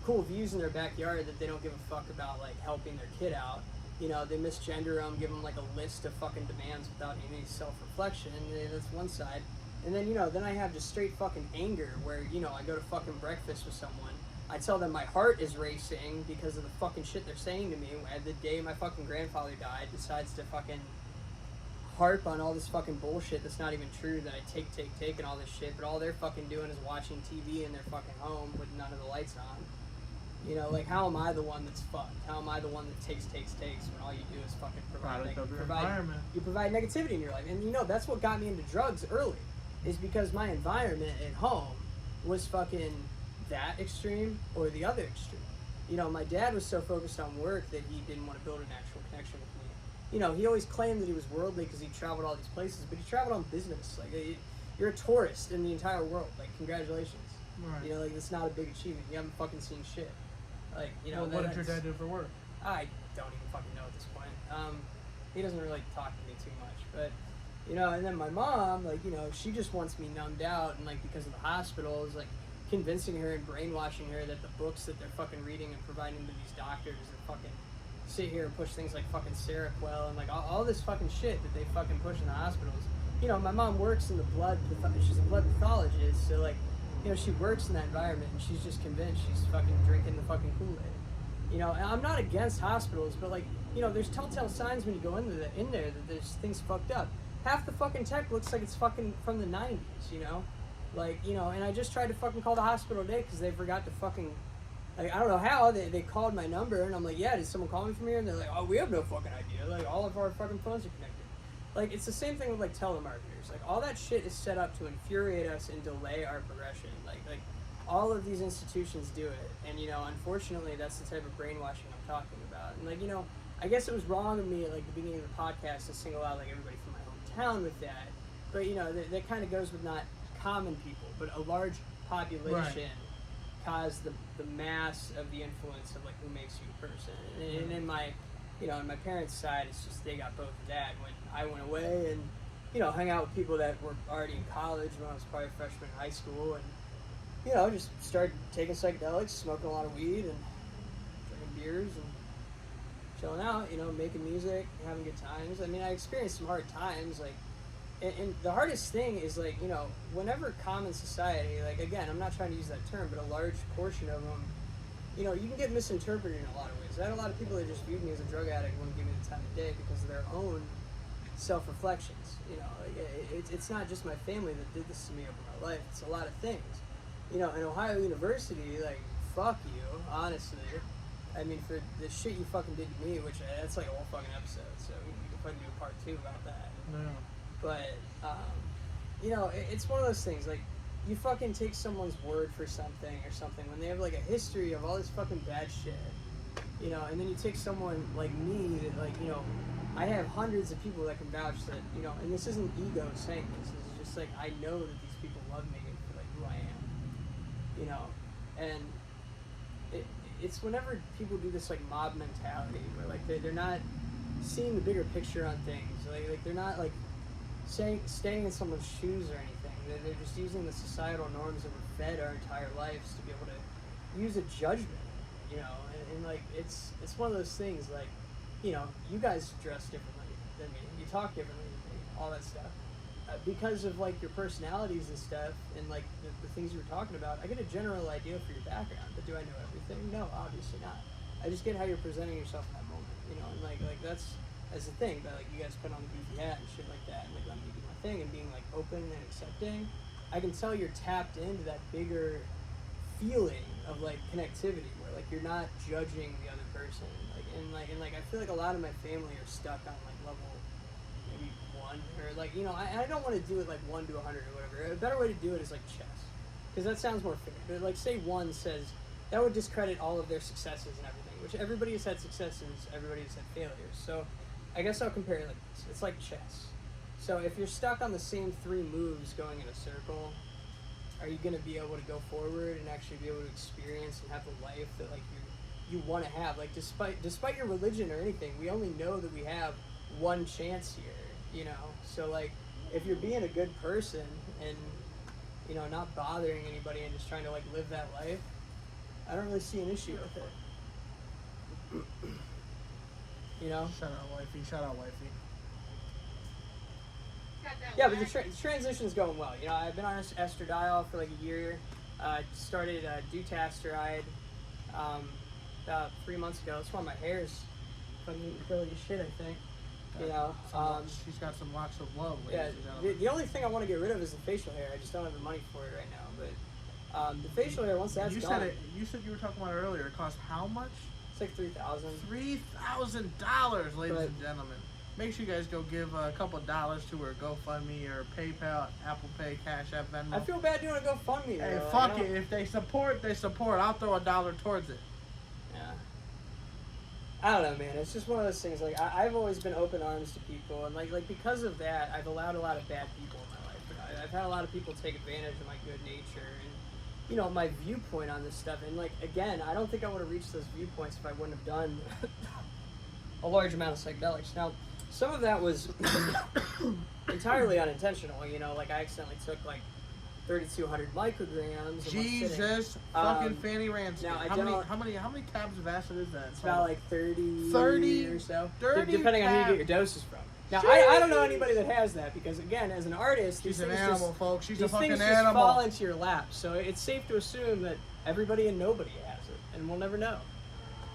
S2: cool views in their backyard that they don't give a fuck about like helping their kid out. You know, they misgender them, give them like a list of fucking demands without any self-reflection. And that's one side. And then, then I have just straight fucking anger where, I go to fucking breakfast with someone. I tell them my heart is racing because of the fucking shit they're saying to me. The day my fucking grandfather died, decides to fucking harp on all this fucking bullshit that's not even true, that I take and all this shit, but all they're fucking doing is watching TV in their fucking home with none of the lights on. Like, how am I the one that's fucked? How am I the one that takes when all you do is fucking you provide negativity in your life? And that's what got me into drugs early, is because my environment at home was fucking that extreme or the other extreme. My dad was so focused on work that he didn't want to build an actual connection with me. He always claimed that he was worldly because he traveled all these places, but he traveled on business. Like, you're a tourist in the entire world. Like, congratulations.
S1: Right.
S2: Like, it's not a big achievement. You haven't fucking seen shit. Like,
S1: what did your dad do for work?
S2: I don't even fucking know at this point. He doesn't really talk to me too much, but and then my mom, like, she just wants me numbed out, and like because of the hospitals, like convincing her and brainwashing her that the books that they're fucking reading and providing to these doctors that fucking sit here and push things like fucking Seroquel and like all this fucking shit that they fucking push in the hospitals. My mom works in the she's a blood pathologist, so like, she works in that environment and she's just convinced she's fucking drinking the fucking Kool-Aid. And I'm not against hospitals, but like, there's telltale signs when you go in there that there's things fucked up. Half the fucking tech looks like it's fucking from the 90s, Like, and I just tried to fucking call the hospital today because they forgot to fucking, like, I don't know how, they called my number and I'm like, yeah, did someone call me from here? And they're like, oh, we have no fucking idea. Like, all of our fucking phones are connected. Like, it's the same thing with, like, telemarketers. Like, all that shit is set up to infuriate us and delay our progression. Like all of these institutions do it. And, unfortunately, that's the type of brainwashing I'm talking about. And, like, I guess it was wrong of me at, like, the beginning of the podcast to single out, like, everybody from my hometown with that. But, that kind of goes with not common people, but a large population cause the mass of the influence of, like, who makes you a person. And in my... on my parents' side, it's just they got both of that. When I went away and, hung out with people that were already in college when I was probably a freshman in high school, and, just started taking psychedelics, smoking a lot of weed, and drinking beers, and chilling out, making music, having good times. I mean, I experienced some hard times, like, and the hardest thing is, like, whenever common society, like, again, I'm not trying to use that term, but a large portion of them, you can get misinterpreted in a lot of ways. I had a lot of people that just viewed me as a drug addict and wouldn't give me the time of day because of their own self-reflections. It's not just my family that did this to me over my life. It's a lot of things. In Ohio University, like, fuck you, honestly. I mean, for the shit you fucking did to me, which that's like a whole fucking episode, so we can fucking do a part 2 about that.
S1: No.
S2: But, it's one of those things, like, you fucking take someone's word for something or something when they have, like, a history of all this fucking bad shit, and then you take someone like me that, like, I have hundreds of people that can vouch that, and this isn't ego saying this is just, like, I know that these people love me for, like, who I am, and it's whenever people do this, like, mob mentality where, like, they're not seeing the bigger picture on things, like they're not, like, staying in someone's shoes or anything. They're just using the societal norms that we're fed our entire lives to be able to use a judgment, and like, it's one of those things, like, you guys dress differently than me, you talk differently than me, all that stuff. Because of, like, your personalities and stuff, and, like, the things you were talking about, I get a general idea for your background, but do I know everything? No, obviously not. I just get how you're presenting yourself in that moment. you know, and like that's the thing. But like you guys put on the beefy hat and shit like that, and like let me do my thing and being like open and accepting. I can tell you're tapped into that bigger feeling of like connectivity, where like you're not judging the other person. Like I feel like a lot of my family are stuck on like level maybe 1 or like, you know, I don't want to do it like 1 to 100 or whatever. A better way to do it is like chess, because that sounds more fair. But like say 1 says, that would discredit all of their successes and everything, which everybody has had successes, everybody has had failures. So I guess I'll compare it like this. It's like chess. So if you're stuck on the same 3 moves going in a circle, are you going to be able to go forward and actually be able to experience and have the life that like you want to have? Like despite your religion or anything, we only know that we have one chance here, you know? So like if you're being a good person and, you know, not bothering anybody and just trying to like live that life, I don't really see an issue with it. You know?
S1: Shout out wifey.
S2: Yeah, but the transition's going well. You know, I've been on estradiol for like a year. Started dutasteride about 3 months ago. That's why my hair's fucking curly as shit, I think. You know,
S1: She's got some locks of love, ladies
S2: yeah.
S1: and gentlemen.
S2: The only thing I want to get rid of is the facial hair. I just don't have the money for it right now. But the facial hair, once that's gone,
S1: You said you were talking about it earlier. It costs how much?
S2: it's like $3,000.
S1: $3,000, ladies
S2: Right.
S1: and gentlemen. Make sure you guys go give a couple dollars to her GoFundMe or PayPal, Apple Pay, Cash App, Venmo.
S2: I feel bad doing a GoFundMe.
S1: Hey,
S2: though.
S1: fuck it. If they support, they support. I'll throw $1 towards it.
S2: Yeah. I don't know, man. It's just one of those things. Like I've always been open arms to people, and like because of that, I've allowed a lot of bad people in my life. I've had a lot of people take advantage of my good nature and, you know, my viewpoint on this stuff. And like again, I don't think I would have reached those viewpoints if I wouldn't have done a large amount of psychedelics. Now, some of that was entirely unintentional. You know, like I accidentally took like 3,200 micrograms.
S1: Jesus fucking Fanny Ransky.
S2: Now,
S1: How many tabs of acid is that?
S2: It's about like 30 or so.
S1: 30
S2: depending on who you get your doses from. Now, I don't know anybody that has that, because again, as an artist,
S1: She's
S2: these
S1: an
S2: things
S1: animal,
S2: just,
S1: folks. She's a
S2: these
S1: fucking
S2: things
S1: animal.
S2: just fall into your lap. So it's safe to assume that everybody and nobody has it, and we'll never know.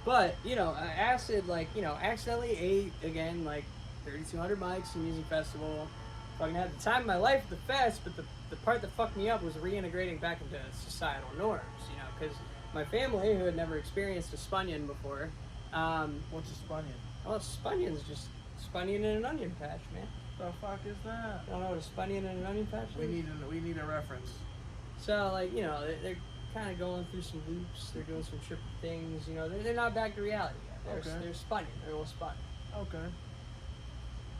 S2: But, you know, acid, like, you know, accidentally ate, again, like 3,200 mics in Music Festival. Fucking had the time of my life at the fest, but the part that fucked me up was reintegrating back into societal norms, you know, because my family, who had never experienced a Spunnion before,
S1: What's a Spunnion?
S2: well, Spunion's just Spunnion in an onion patch, man.
S1: The fuck is that?
S2: You don't know what a Spunnion in an onion patch is?
S1: We need a reference.
S2: So, like, you know, they're kind of going through some loops. They're doing some trippy things. You know, they're not back to reality yet. They're Spunnion. They're a little Spunnion.
S1: Okay.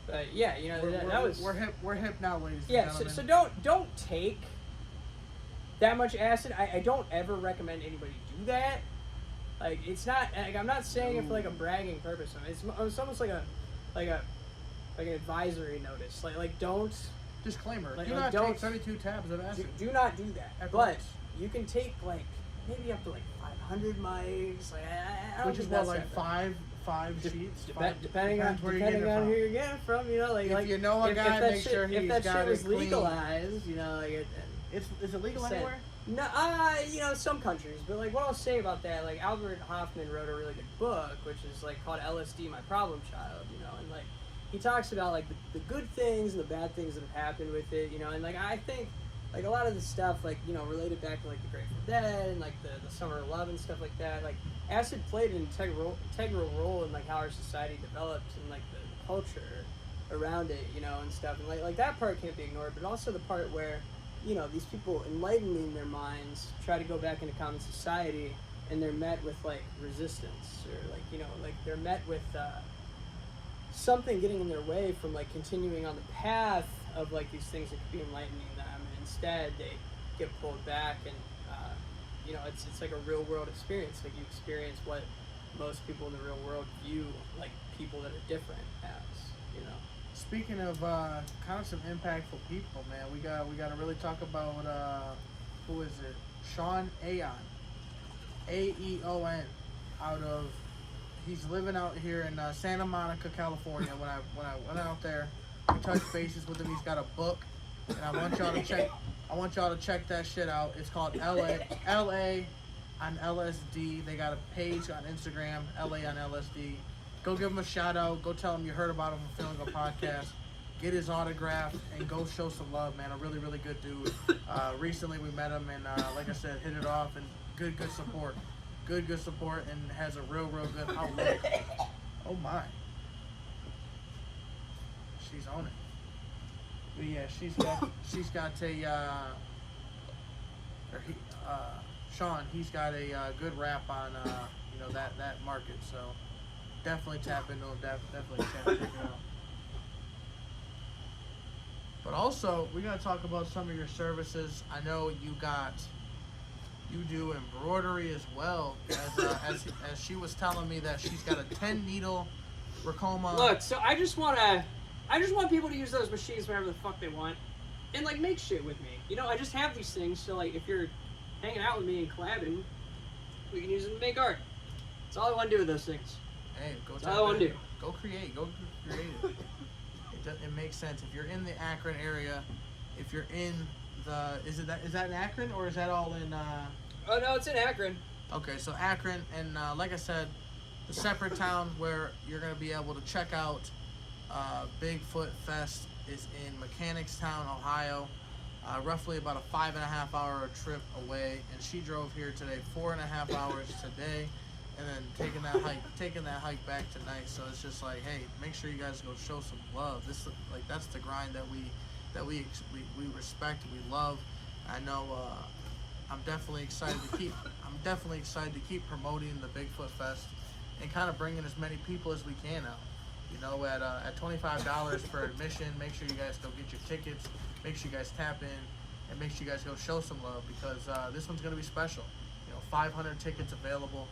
S2: But yeah, you know,
S1: we're hip now, ladies and
S2: yeah.
S1: gentlemen.
S2: So don't take that much acid. I don't ever recommend anybody do that. Like, it's not. Like, I'm not saying it for like a bragging purpose. It's almost like an advisory notice. Like don't.
S1: Disclaimer:
S2: Like,
S1: do
S2: like,
S1: not
S2: don't-
S1: take 32 tabs of acid.
S2: Do not do that.
S1: At
S2: But
S1: once.
S2: you can take like maybe up to like 500 mics. Like I don't
S1: Which is
S2: think
S1: what,
S2: that's
S1: like
S2: that bad.
S1: five sheets?
S2: Depending on
S1: where you get it from.
S2: who you're getting it from, you know, like
S1: If you know a
S2: if
S1: guy,
S2: that
S1: make
S2: shit,
S1: sure
S2: if
S1: he's
S2: that
S1: got
S2: shit was
S1: it clean.
S2: legalized, you know, like
S1: Is it legal
S2: said-
S1: anywhere?
S2: No, you know, some countries, but like what I'll say about that, like Albert Hoffman wrote a really good book, which is like called LSD, My Problem Child, you know, and like he talks about like the good things and the bad things that have happened with it, you know, and like I think like a lot of the stuff, like, you know, related back to like the Grateful Dead and like the Summer of Love and stuff like that, like acid played an integral role in like how our society developed and like the culture around it, you know, and stuff, and like that part can't be ignored, but also the part where, you know, these people enlightening their minds try to go back into common society, and they're met with like resistance, or like, you know, like they're met with something getting in their way from like continuing on the path of like these things that could be enlightening them, and instead they get pulled back, and you know, it's like a real world experience. Like you experience what most people in the real world view like people that are different as, you know.
S1: Speaking of kind of some impactful people, man, we got to really talk about who is it? Sean Aeon, Aeon, he's living out here in Santa Monica, California. When I went out there, we touched bases with him. He's got a book, and I want y'all to check that shit out. It's called LA on LSD. They got a page on Instagram, LA on LSD. Go give him a shout out. Go tell him you heard about him on Feeling Good Podcast. Get his autograph and go show some love, man. A really, really good dude. Recently we met him and like I said, hit it off and good support. Good support and has a real good outlook. Oh my. She's on it. But yeah, she's got a Sean, he's got a good rap on that market, so definitely tap into him, definitely check it out. But also, we gotta talk about some of your services. I know you do embroidery as well, as she was telling me that she's got a 10 needle Racoma.
S2: Look, so I just want people to use those machines whenever the fuck they want, and like make shit with me. You know, I just have these things, so like if you're hanging out with me and collabing, we can use them to make art. That's all I want to do with those things.
S1: Hey, go.
S2: That's all I want to do.
S1: Go create it. It makes sense. If you're in the Akron area, if you're in is that in Akron or is that all in?
S2: Oh no, it's in Akron.
S1: Okay, so Akron and like I said, the separate town where you're gonna be able to check out Bigfoot Fest is in Mechanicstown, Ohio. Roughly about a 5.5 hour trip away, and she drove here today 4.5 hours today, and then taking that hike back tonight. So it's just like, hey, make sure you guys go show some love. That's the grind that we respect, we love. I know I'm definitely excited to keep promoting the Bigfoot Fest and kind of bringing as many people as we can out. You know, at $25 for admission, make sure you guys go get your tickets. Make sure you guys tap in and make sure you guys go show some love because this one's going to be special. 500 tickets available.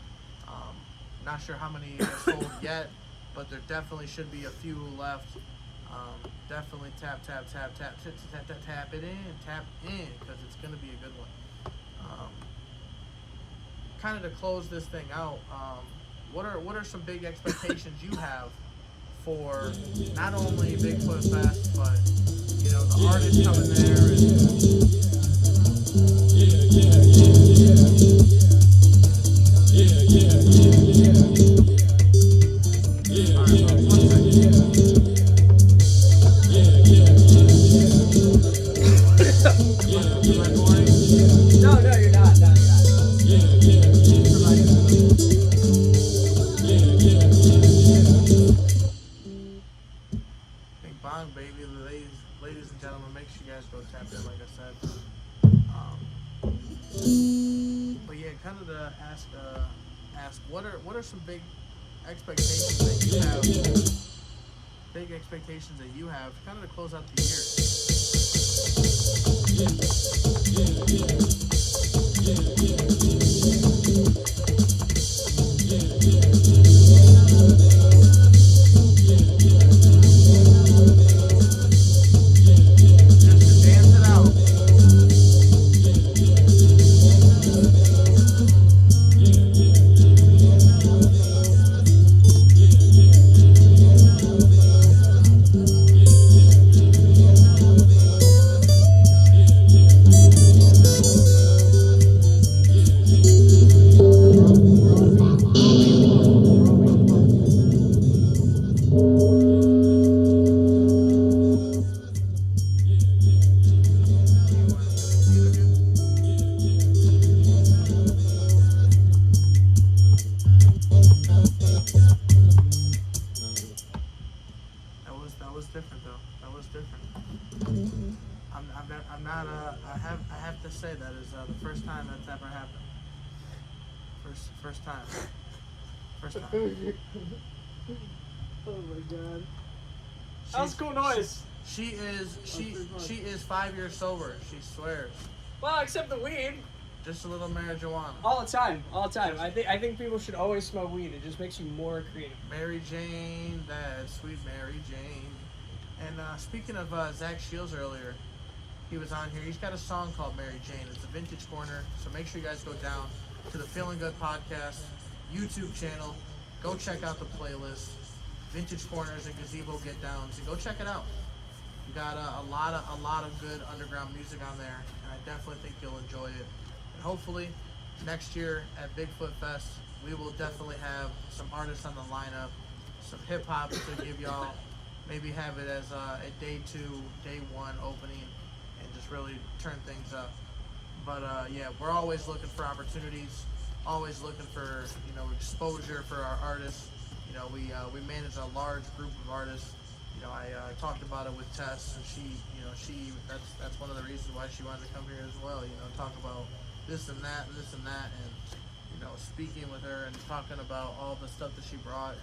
S1: Not sure how many are sold yet, but there definitely should be a few left. Definitely tap it in because it's going to be a good one. Kind of to close this thing out, what are some big expectations you have for not only Bigfoot Fest, but the artists coming there and
S2: No, you're not.
S1: Big Bong, baby, ladies and gentlemen, make sure you guys go tap in, like I said. But yeah, kind of to ask what are some big expectations that you have? Big expectations that you have, kind of to close out the year. That was different though. That was different. I have to say that is the first time that's ever happened. First time.
S2: Oh my god. That was cool noise.
S1: She is 5 years sober. She swears.
S2: Well, except the weed.
S1: Just a little marijuana.
S2: All the time. I think people should always smoke weed. It just makes you more creative.
S1: Mary Jane, that sweet Mary Jane. And speaking of Zach Shields earlier, he was on here. He's got a song called Mary Jane. It's a vintage corner. So make sure you guys go down to the Feeling Good Podcast YouTube channel. Go check out the playlist. Vintage corners and gazebo get downs. And go check it out. We got a lot of good underground music on there, and I definitely think you'll enjoy it. And hopefully next year at Bigfoot Fest, we will definitely have some artists on the lineup some hip hop to give y'all. Maybe have it as a day 2, day 1 opening, and just really turn things up. But yeah, we're always looking for opportunities, always looking for exposure for our artists. We manage a large group of artists. I talked about it with Tess, and she that's one of the reasons why she wanted to come here as well. Talk about this and that and this and that, and speaking with her and talking about all the stuff that she brought.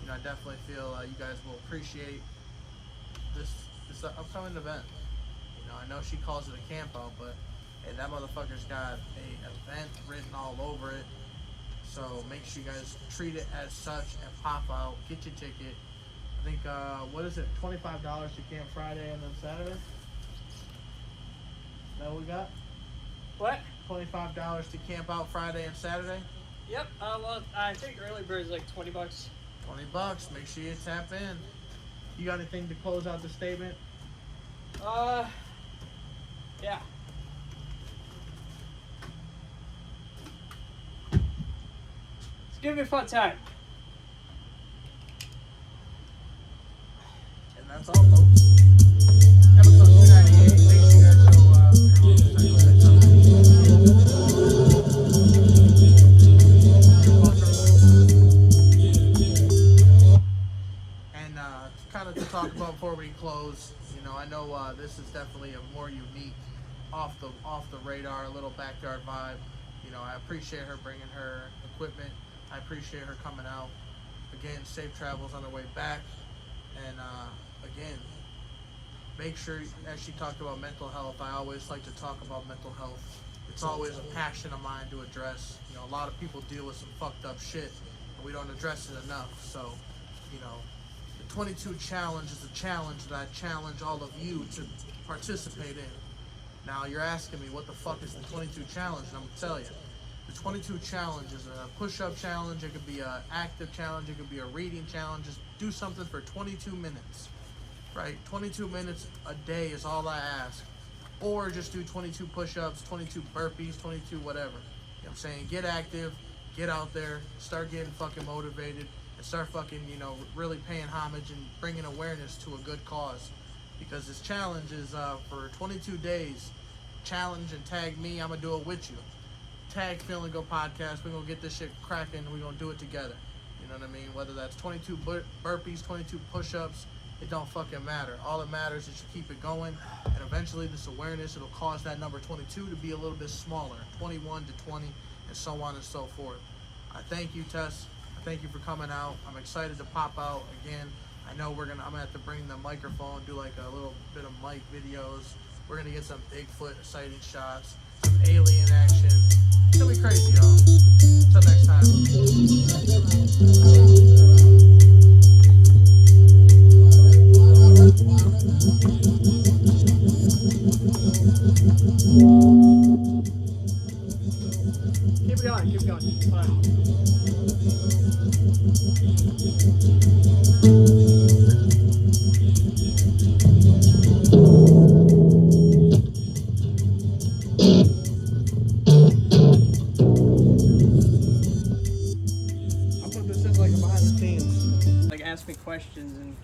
S1: And I definitely feel you guys will appreciate this upcoming event. I know she calls it a camp out, but hey, that motherfucker's got an event written all over it. So make sure you guys treat it as such and pop out, get your ticket. I think, what is it, $25 to Camp Friday and then Saturday? Is that what we got?
S2: What?
S1: $25 to camp out Friday and Saturday?
S2: Yep. Well, I think early bird is like $20.
S1: $20. Make sure you tap in. You got anything to close out the statement?
S2: Yeah. It's gonna be a fun time.
S1: And that's all, folks. Episode 298. Make sure you guys and kind of to talk about before we close, I know this is definitely a more unique, off the radar, a little backyard vibe. I appreciate her bringing her equipment. I appreciate her coming out. Again, safe travels on her way back. And again, make sure, as she talked about mental health, I always like to talk about mental health. It's always a passion of mine to address. A lot of people deal with some fucked up shit, and we don't address it enough. So, the 22 challenge is a challenge that I challenge all of you to participate in. Now, you're asking me, what the fuck is the 22 challenge? And I'm going to tell you. The 22 challenge is a push-up challenge. It could be an active challenge. It could be a reading challenge. Just do something for 22 minutes, right? 22 minutes a day is all I ask. Or just do 22 push-ups, 22 burpees, 22 whatever. You know what I'm saying? Get active, get out there, start getting fucking motivated, and start fucking, really paying homage and bringing awareness to a good cause. Because this challenge is for 22 days. Challenge and tag me. I'm going to do it with you. Tag Feeling Good Podcast. We're going to get this shit cracking. We're going to do it together. You know what I mean? Whether that's 22 burpees, 22 push-ups, it don't fucking matter. All that matters is you keep it going. And eventually this awareness, it'll cause that number 22 to be a little bit smaller. 21 to 20, and so on and so forth. I thank you, Tess. I thank you for coming out. I'm excited to pop out again. I know I'm gonna have to bring the microphone, do like a little bit of mic videos. We're gonna get some Bigfoot sighting shots, some alien action. It's gonna be crazy, y'all. Until next time.
S2: Keep it going. Keep going. Fine. Ask me questions and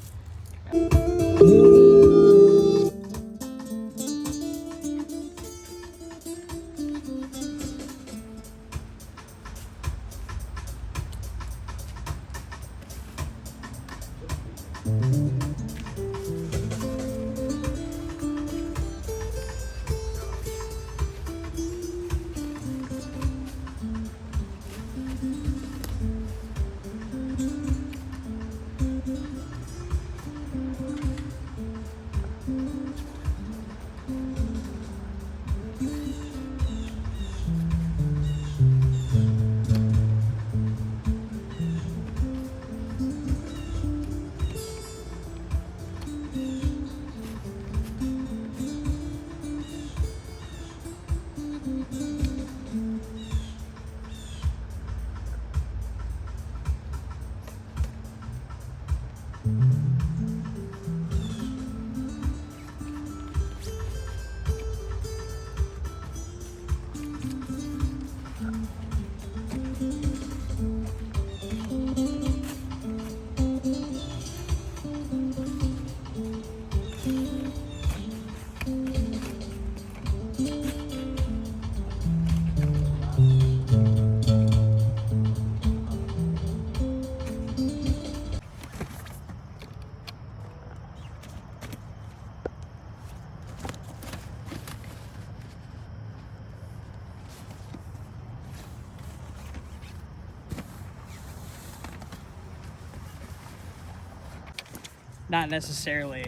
S2: not necessarily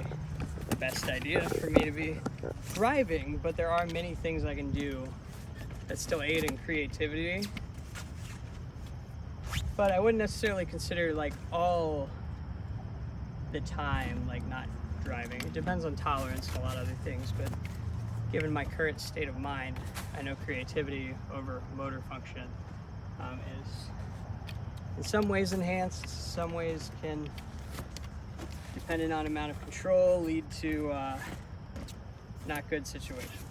S2: the best idea for me to be driving, but there are many things I can do that still aid in creativity. But I wouldn't necessarily consider like all the time like not driving. It depends on tolerance and a lot of other things, but given my current state of mind, I know creativity over motor function is in some ways enhanced, some ways can, depending on amount of control, lead to not good situations.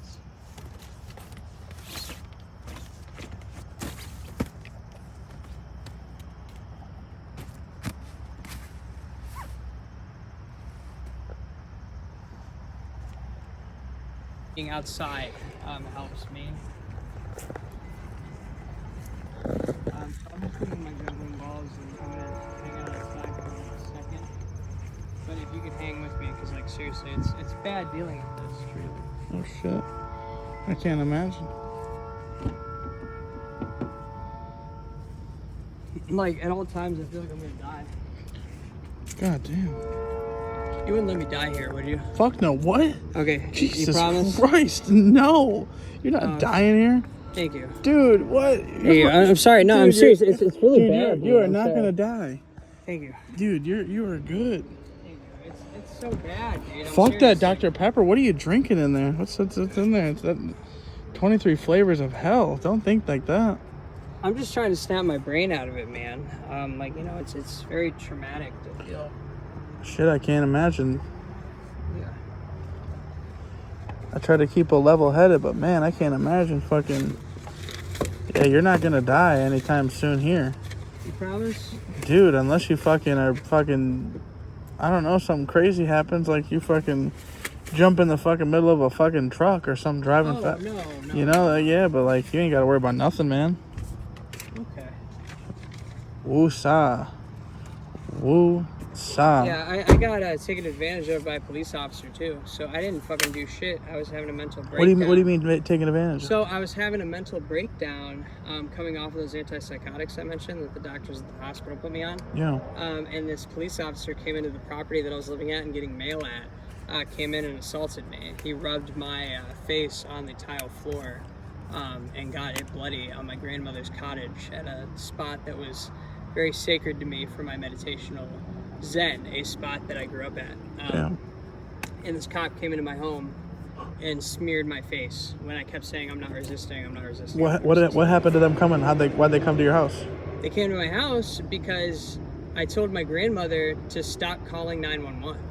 S2: Being outside helps me. So I'm just putting my juggling balls and I'm gonna hang out outside for a second. But if you could hang with me, because like seriously, it's bad dealing with this, truly.
S1: Oh shit. I can't imagine.
S2: Like at all times, I feel like I'm gonna die.
S1: God damn.
S2: You wouldn't let me die here, would you?
S1: Fuck no. What?
S2: Okay.
S1: Jesus
S2: you promise?
S1: Christ. No. You're not dying here.
S2: Thank you.
S1: Dude, what?
S2: Hey, I'm sorry. No,
S1: Dude,
S2: I'm serious.
S1: you're-
S2: It's really
S1: Dude,
S2: bad.
S1: you are
S2: I'm
S1: not
S2: sorry.
S1: gonna die.
S2: Thank you.
S1: Dude, you are good.
S2: Thank you. It's so bad, dude. I'm
S1: Fuck
S2: serious.
S1: that Dr. Pepper. What are you drinking in there? What's in there? It's that 23 flavors of hell. Don't think like that.
S2: I'm just trying to snap my brain out of it, man. Like, you know, it's very traumatic to feel.
S1: Shit, I can't imagine.
S2: Yeah.
S1: I try to keep a level headed, but man, I can't imagine fucking. Yeah, you're not gonna die anytime soon here.
S2: You promise?
S1: Dude, unless you fucking are fucking. I don't know, something crazy happens, like you fucking jump in the fucking middle of a fucking truck or something driving
S2: Oh,
S1: fast.
S2: no.
S1: You know, yeah, but like you ain't gotta worry about nothing, man.
S2: Okay.
S1: Woo-sa. Woo-sa.
S2: Yeah, I got taken advantage of by a police officer, too. So I didn't fucking do shit. I was having a mental breakdown.
S1: What do you mean taking advantage?
S2: So I was having a mental breakdown coming off of those antipsychotics I mentioned that the doctors at the hospital put me on.
S1: Yeah.
S2: And this police officer came into the property that I was living at and getting mail at, came in and assaulted me. He rubbed my face on the tile floor and got it bloody on my grandmother's cottage at a spot that was very sacred to me for my meditational zen, a spot that I grew up at.
S1: Yeah.
S2: And this cop came into my home and smeared my face when I kept saying, I'm not resisting, I'm not resisting.
S1: What happened to them coming? Why'd they come to your house?
S2: They came to my house because I told my grandmother to stop calling 911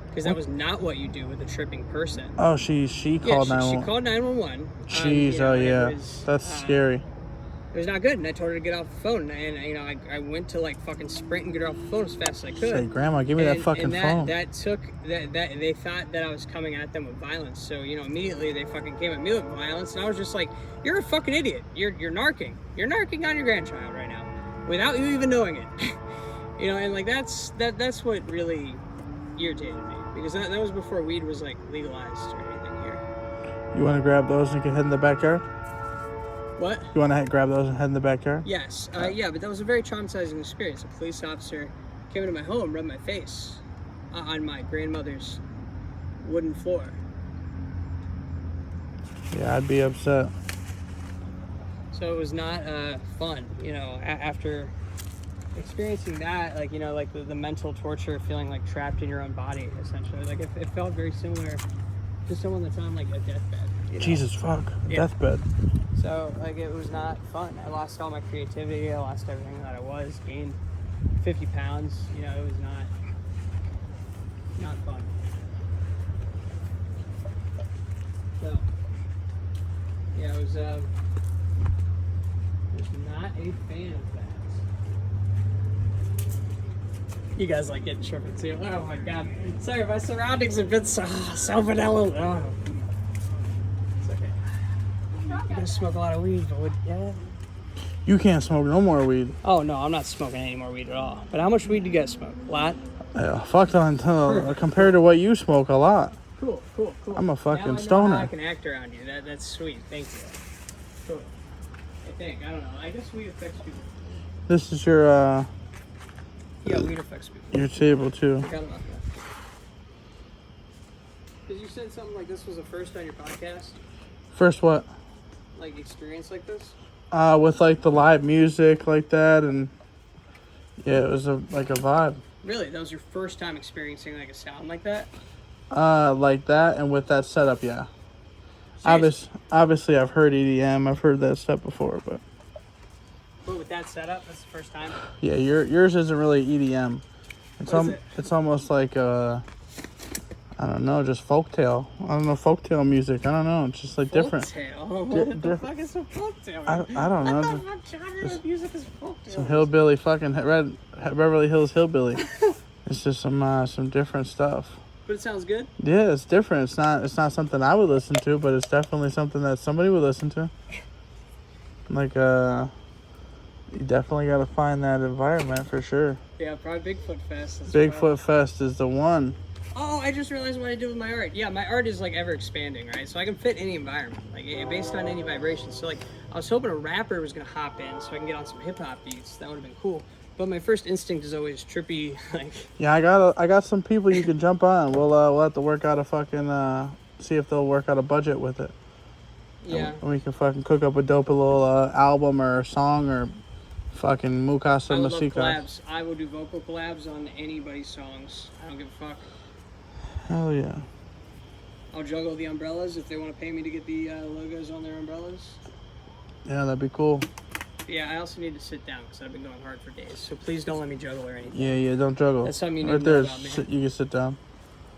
S2: because that was not what you do with a tripping person.
S1: Oh, she called 911.
S2: She called 911.
S1: Jeez, oh yeah, that's scary.
S2: It was not good, and I told her to get off the phone, and you know, I went to like fucking sprint and get her off the phone as fast as I could.
S1: Say, Grandma, give me that fucking phone.
S2: That they thought that I was coming at them with violence, so you know, immediately they fucking came at me with violence, and I was just like, "You're a fucking idiot. You're narking. You're narking on your grandchild right now, without you even knowing it." You know, and like that's what really irritated me because that was before weed was like legalized or anything here.
S1: You want to grab those and get head in the backyard?
S2: What?
S1: You want to grab those and head in the backyard?
S2: Yes. Yeah, but that was a very traumatizing experience. A police officer came into my home, rubbed my face on my grandmother's wooden floor.
S1: Yeah, I'd be upset.
S2: So it was not fun, you know, after experiencing that, like, you know, like the mental torture, feeling like trapped in your own body, essentially. Like it felt very similar to someone that's on like a deathbed. You know?
S1: Jesus fuck.
S2: Yeah.
S1: Deathbed.
S2: So, like, it was not fun. I lost all my creativity. I lost everything that I was. Gained 50 pounds. You know, it was not fun. So, yeah, I was not a fan of that. You guys like getting tripping too. Oh my god. Sorry, my surroundings have been so vanilla. Oh. You gonna smoke a lot of weed, but yeah.
S1: You can't smoke no more weed.
S2: Oh no, I'm not smoking any more weed at all. But how much weed do you guys smoke? A lot?
S1: Yeah, fuck on compared to what you smoke, a lot.
S2: Cool.
S1: I'm a fucking
S2: now I know
S1: stoner.
S2: how I can act around you. That's sweet. Thank you. Cool. I think. I don't know. I guess weed affects people.
S1: This is your
S2: Yeah, weed affects people.
S1: your table too.
S2: Forgot about that. Because you said something like this was the first on your podcast?
S1: First what?
S2: Like, experience like this?
S1: With like the live music like that, and yeah, it was like a vibe.
S2: Really? That was your first time experiencing like a sound like that?
S1: Like that, and with that setup, yeah.
S2: Seriously?
S1: Obviously, I've heard EDM. I've heard that stuff before, but
S2: with that setup, that's the first time?
S1: yeah, yours isn't really EDM.
S2: What is it?
S1: It's almost like I don't know, just folktale. I don't know, folktale music. I don't know. It's just like different.
S2: Folktale? What the fuck is a folktale?
S1: I don't know.
S2: What the fuck genre of music is folktale?
S1: Some hillbilly fucking Beverly Hills hillbilly. It's just some different stuff.
S2: But it sounds good?
S1: Yeah, it's different. It's not something I would listen to, but it's definitely something that somebody would listen to. Like you definitely got to find that environment for sure.
S2: Yeah, probably Bigfoot Fest.
S1: Bigfoot Fest is the one.
S2: Oh, I just realized what I do with my art. Yeah, my art is like ever expanding, right? So I can fit any environment, like based on any vibration. So like, I was hoping a rapper was gonna hop in so I can get on some hip hop beats. That would have been cool. But my first instinct is always trippy, like.
S1: Yeah, I got some people you can jump on. We'll have to work out a fucking see if they'll work out a budget with it.
S2: Yeah.
S1: And we can fucking cook up a dope little album or song or fucking Mukasa
S2: I would love
S1: Masika.
S2: collabs. I will do vocal collabs on anybody's songs. I don't give a fuck.
S1: Hell yeah.
S2: I'll juggle the umbrellas if they want to pay me to get the logos on their umbrellas.
S1: Yeah, that'd be cool.
S2: But yeah, I also need to sit down because I've been going hard for days. So please don't let me juggle or anything.
S1: Yeah, don't juggle.
S2: That's something you need
S1: right
S2: to
S1: there.
S2: know about me.
S1: You can sit down.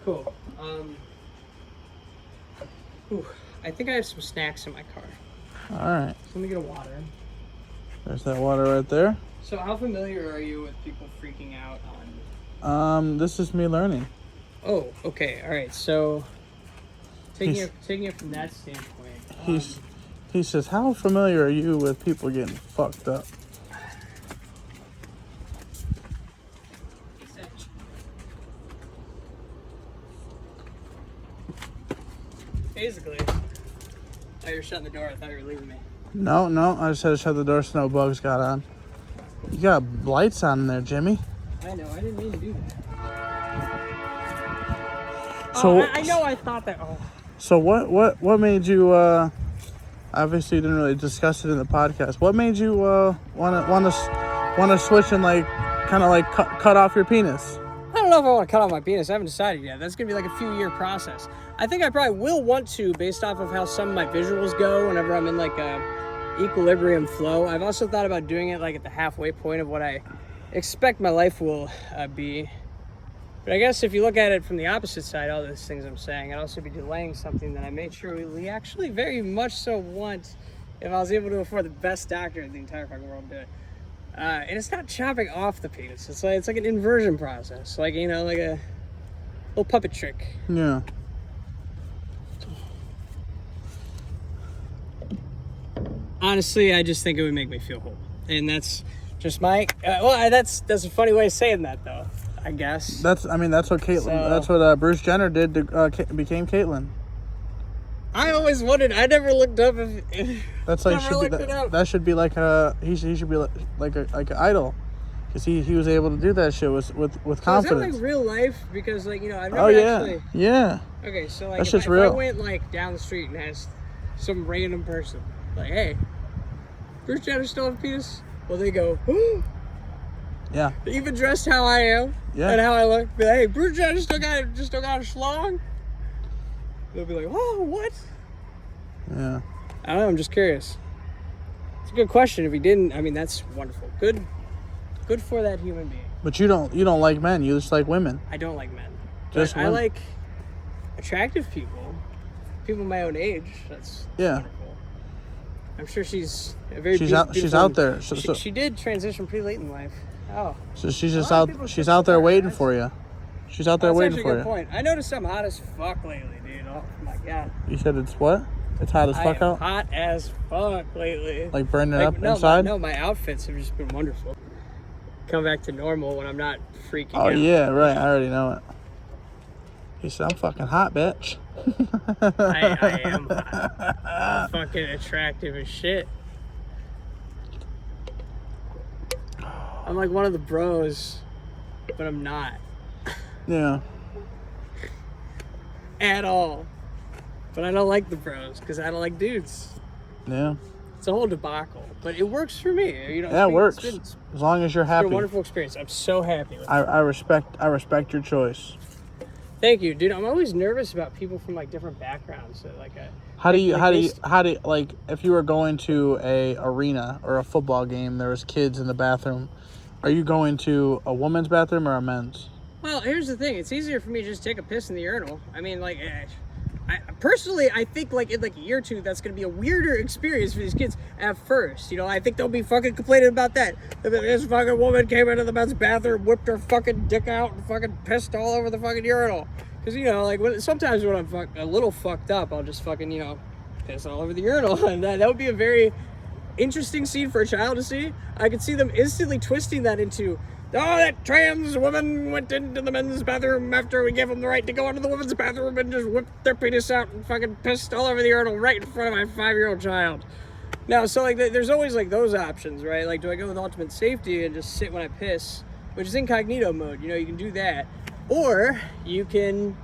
S2: Cool. I think I have some snacks in my car.
S1: All right.
S2: So let me get a water.
S1: There's that water right there.
S2: So how familiar are you with people freaking out on?
S1: This is me learning.
S2: Oh, okay. All right. So taking it from that standpoint.
S1: He says, how familiar are you with people getting fucked up?
S2: Basically, oh, you're shutting the door. I thought you were leaving me.
S1: No, I just had to shut the door so no bugs got on. You got lights on in there, Jimmy.
S2: I know. I didn't mean to do that.
S1: So
S2: I know. I thought that. Oh.
S1: So what made you? Obviously, you didn't really discuss it in the podcast. What made you want to switch and like kind of like cut off your penis?
S2: I don't know if I want to cut off my penis. I haven't decided yet. That's gonna be like a few-year process. I think I probably will want to, based off of how some of my visuals go whenever I'm in like a equilibrium flow. I've also thought about doing it like at the halfway point of what I expect my life will be. But I guess if you look at it from the opposite side, all those things I'm saying, I'd also be delaying something that I may truly actually very much so want if I was able to afford the best doctor in the entire fucking world to do it. And it's not chopping off the penis. It's like an inversion process. Like, you know, like a little puppet trick.
S1: Yeah.
S2: Honestly, I just think it would make me feel whole. And that's just my... that's a funny way of saying that, though, I guess.
S1: That's what Caitlyn...
S2: So,
S1: that's what Bruce Jenner did to became Caitlyn.
S2: I always wondered. I never looked up if
S1: That's like that should be like he should be like an idol, because he was able to do that shit with confidence.
S2: Is that like real life? Because like, you know, I've never actually.
S1: Yeah.
S2: Okay, so like
S1: that's
S2: if
S1: just
S2: I
S1: real.
S2: went like down the street and asked some random person like, "Hey, Bruce Jenner still have a penis?" Well, they go,
S1: Yeah.
S2: Even dressed how I am and how I look, but hey, Bruce Jenner still got a schlong. They'll be like, "Oh, what?"
S1: Yeah.
S2: I don't know. I'm just curious. It's a good question. If he didn't, I mean, that's wonderful. Good for that human being.
S1: But you don't like men. You just like women.
S2: I don't like men.
S1: Just
S2: I like attractive people my own age. That's wonderful. I'm sure she's a very beautiful.
S1: She's out there.
S2: She did transition pretty late in life. Oh.
S1: So she's just out. She's out there waiting for you. She's out there waiting for you.
S2: That's actually a good point. I noticed I'm hot as fuck lately, dude. Oh my god.
S1: You said it's what? It's hot as fuck out?
S2: Hot as fuck lately.
S1: Like burning up inside?
S2: No, my outfits have just been wonderful. Come back to normal when I'm not freaking out.
S1: Oh yeah, right. I already know it. He said, "I'm fucking hot, bitch."
S2: I am hot. I'm fucking attractive as shit. I'm like one of the bros, but I'm not.
S1: Yeah.
S2: at all. But I don't like the bros because I don't like dudes.
S5: Yeah.
S2: It's a whole debacle, but it works for me. You know,
S5: Yeah, it works.
S2: It's
S5: As long as you're
S2: been a
S5: happy.
S2: wonderful experience. I'm so happy with it.
S5: I respect your choice.
S2: Thank you, dude. I'm always nervous about people from like different backgrounds. So, like,
S5: How do you like if you were going to a arena or a football game, there was kids in the bathroom, are you going to a woman's bathroom or a men's?
S2: Well, here's the thing. It's easier for me to just take a piss in the urinal. I mean, like, personally, I think like in like a year or two, that's gonna be a weirder experience for these kids at first. You know, I think they'll be fucking complaining about that. This fucking woman came into the men's bathroom, whipped her fucking dick out, and fucking pissed all over the fucking urinal. Because, you know, like sometimes when I'm a little fucked up, I'll just fucking, you know, piss all over the urinal, and that would be a very interesting scene for a child to see. I could see them instantly twisting that into, oh, that trans woman went into the men's bathroom after we gave them the right to go into the women's bathroom and just whipped their penis out and fucking pissed all over the urinal right in front of my 5-year-old child. Now, so like there's always like those options, right? Like, do I go with ultimate safety and just sit when I piss, which is incognito mode, you know, you can do that. Or you can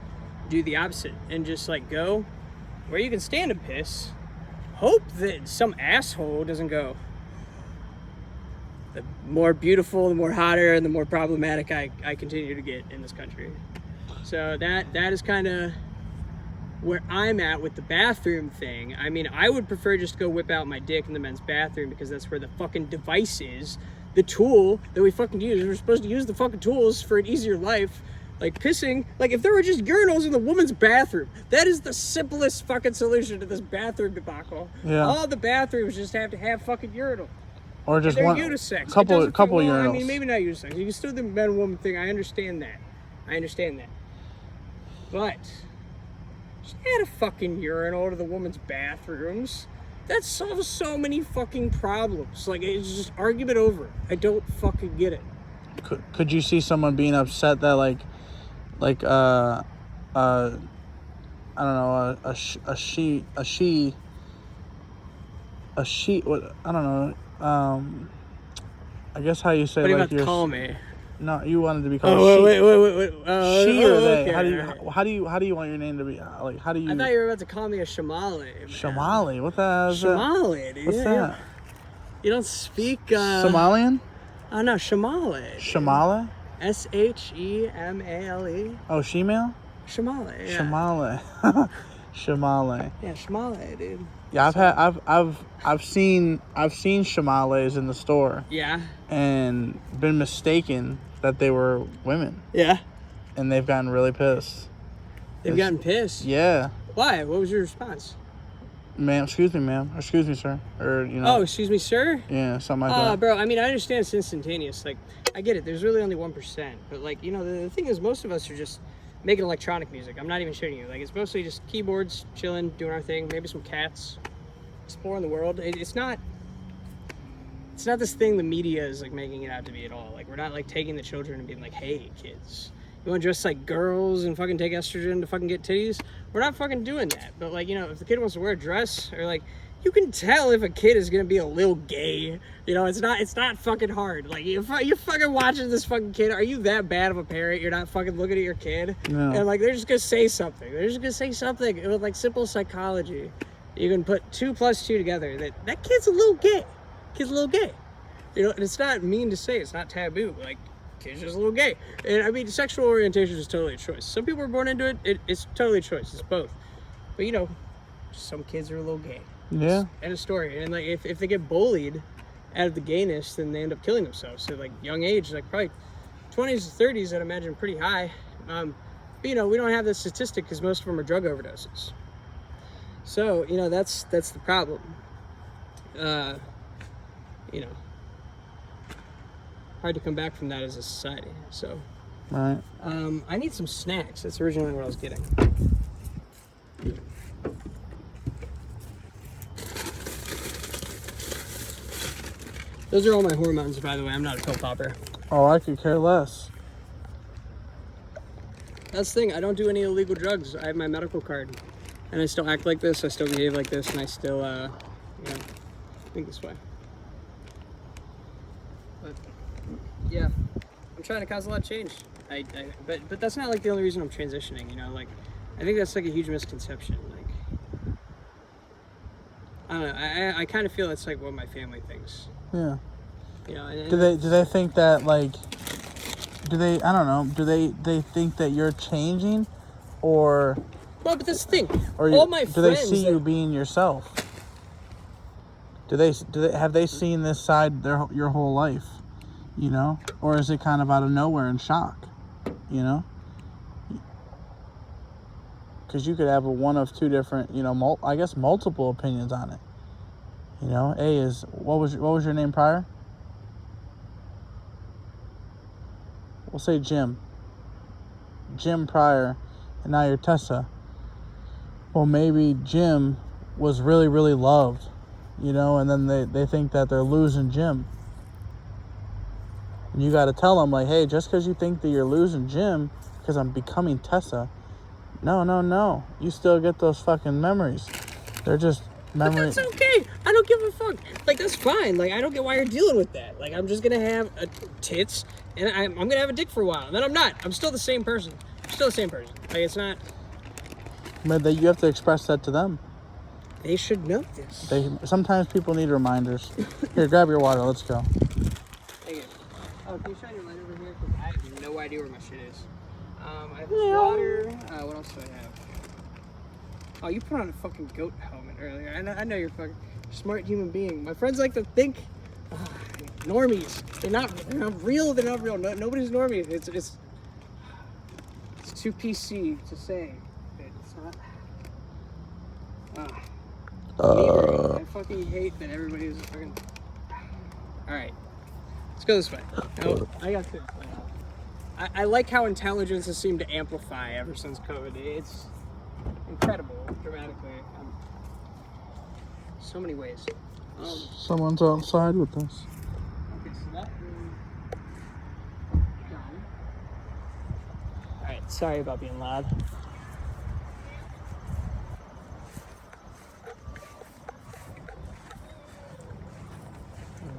S2: do the opposite and just like go where you can stand and piss, hope that some asshole doesn't go. The more beautiful, the more hotter, and the more problematic I continue to get in this country. So that is kind of where I'm at with the bathroom thing. I mean, I would prefer just to go whip out my dick in the men's bathroom because that's where the fucking device is, the tool that we fucking use. We're supposed to use the fucking tools for an easier life. Like pissing, like if there were just urinals in the woman's bathroom, that is the simplest fucking solution to this bathroom debacle.
S5: Yeah.
S2: All the bathrooms just have to have fucking urinal.
S5: Or just
S2: they're
S5: one
S2: unisex.
S5: couple
S2: Well,
S5: urinals.
S2: I mean, maybe not unisex. You can still do the men and woman thing. I understand that. But just add a fucking urinal to the woman's bathrooms. That solves so many fucking problems. Like, it's just argument over. I don't fucking get it.
S5: Could you see someone being upset that like I don't know, a she what, I don't know, I guess how you say,
S2: What are you
S5: like,
S2: about to call me?
S5: No, you wanted to be called
S2: Oh,
S5: she.
S2: wait.
S5: She or they?
S2: Okay,
S5: How do you want your name to be? Like, how do you?
S2: I thought you were about to call me a shamali.
S5: Shamali? What the hell is that?
S2: Shamali, dude.
S5: What's that?
S2: You don't speak
S5: Somalian?
S2: Oh no, Shamali.
S5: Shamala?
S2: Shemale.
S5: Oh, shemale?
S2: Shamali. Yeah.
S5: Shamale. Shamale.
S2: Yeah, Shamali, dude.
S5: Yeah, I've seen shamales in the store.
S2: Yeah.
S5: And been mistaken that they were women.
S2: Yeah.
S5: And they've gotten really pissed.
S2: They've gotten pissed?
S5: Yeah.
S2: Why? What was your response?
S5: Ma'am, excuse me, ma'am. Or excuse me, sir. Or, you know.
S2: Oh, excuse me, sir?
S5: Yeah, something like that.
S2: Bro, I mean, I understand it's instantaneous. Like, I get it. There's really only 1%. But, like, you know, the thing is, most of us are just making electronic music. I'm not even shitting you. Like, it's mostly just keyboards, chilling, doing our thing. Maybe some cats, exploring the world. It's not this thing the media is, like, making it out to be at all. Like, we're not, like, taking the children and being like, hey, kids, you want to dress like girls and fucking take estrogen to fucking get titties? We're not fucking doing that. But, like, you know, if the kid wants to wear a dress, or, like, you can tell if a kid is gonna be a little gay. You know, it's not fucking hard. Like, you're fucking watching this fucking kid. Are you that bad of a parent? You're not fucking looking at your kid?
S5: No.
S2: And, like, they're just gonna say something. They're just gonna say something with, like, simple psychology. You can put 2 + 2 together. That kid's a little gay. Kid's a little gay. You know, and it's not mean to say. It's not taboo. Like, kid's just a little gay. And, I mean, sexual orientation is totally a choice. Some people are born into it. It's totally a choice. It's both. But, you know, some kids are a little gay.
S5: Yeah.
S2: End of story. And, like, if they get bullied out of the gayness, then they end up killing themselves. So, like, young age, like, probably 20s to 30s, I'd imagine, pretty high. But, you know, we don't have the statistic because most of them are drug overdoses. So, you know, that's the problem. You know, hard to come back from that as a society. So,
S5: Right.
S2: I need some snacks. That's originally what I was getting. Those are all my hormones, by the way. I'm not a pill popper.
S5: Oh, I could care less.
S2: That's the thing. I don't do any illegal drugs. I have my medical card. And I still act like this. I still behave like this. And I still, you know, think this way. But, yeah. I'm trying to cause a lot of change. But that's not, like, the only reason I'm transitioning, you know? Like, I think that's like a huge misconception. Like, I don't know. I kind of feel it's like what my family thinks.
S5: Yeah.
S2: You know. And
S5: Do they think that like? I don't know. Do they think that you're changing, or?
S2: Well, but that's the thing.
S5: Or
S2: all my
S5: do they
S2: friends
S5: see you being yourself? Have they seen this side your whole life? You know, or is it kind of out of nowhere and shock? You know. Because you could have one of two different, you know, I guess multiple opinions on it. You know, A is what was your name prior? We'll say Jim. Jim prior, and now you're Tessa. Well, maybe Jim was really, really loved, you know, and then they think that they're losing Jim. And you got to tell them, like, hey, just because you think that you're losing Jim, because I'm becoming Tessa. No. You still get those fucking memories. They're just memories.
S2: But that's okay. I don't give a fuck. Like, that's fine. Like, I don't get why you're dealing with that. Like, I'm just going to have tits, and I'm going to have a dick for a while. And then I'm not. I'm still the same person. Like, it's not...
S5: But you have to express that to them.
S2: They should know this.
S5: Sometimes people need reminders. Here, grab your water. Let's go.
S2: Thank you. Oh, can you shine your light over here? Because I have no idea where my shit is. I have this water. What else do I have? Oh, you put on a fucking goat helmet earlier. I know you're a fucking smart human being. My friends like to think normies. They're not real. They're not real. No, nobody's normie. It's too PC to say. It's not. I fucking hate that everybody's fucking. All right, let's go this way. No, I got this. I like how intelligence has seemed to amplify ever since COVID. It's incredible, dramatically. So many ways.
S5: Someone's outside with us.
S2: Okay, so that room done. All right, sorry about being loud.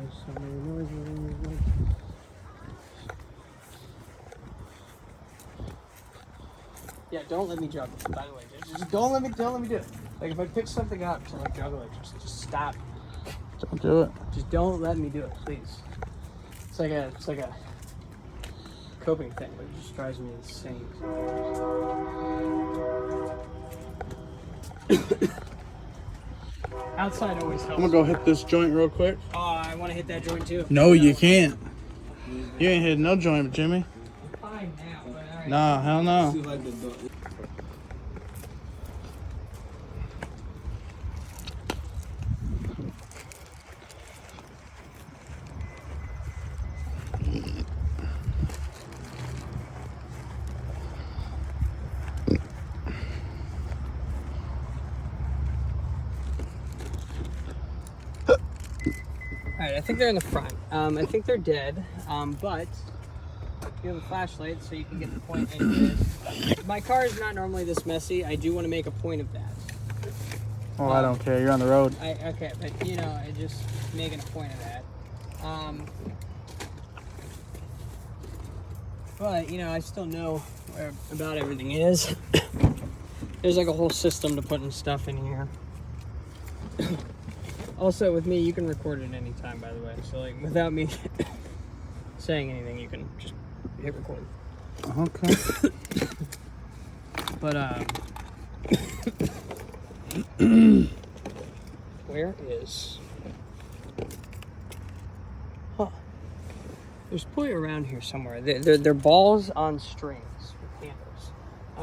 S2: There's so many noises. Yeah, don't let me juggle. By the way, just don't let me do it. Like if I pick something up to like juggle it, just stop.
S5: Don't do it.
S2: Just don't let me do it, please. It's like a coping thing, but it just drives me insane. Outside always helps.
S5: I'm gonna go hit this joint real quick.
S2: Oh, I want to hit that joint too.
S5: No, you can't. You ain't hitting no joint, Jimmy.
S2: Fine now, but all right.
S5: Nah, hell no.
S2: Alright, I think they're in the front. I think they're dead, but you have a flashlight so you can get the point anyways. My car is not normally this messy. I do want to make a point of that.
S5: Oh, I don't care. You're on the road.
S2: Okay, but you know, I just making a point of that. But, you know, I still know where about everything is. There's like a whole system to putting stuff in here. Also, with me, you can record it any time, by the way. So, like, without me saying anything, you can just hit record.
S5: Okay.
S2: But, where is... Huh. There's probably around here somewhere. They're balls on strings with handles.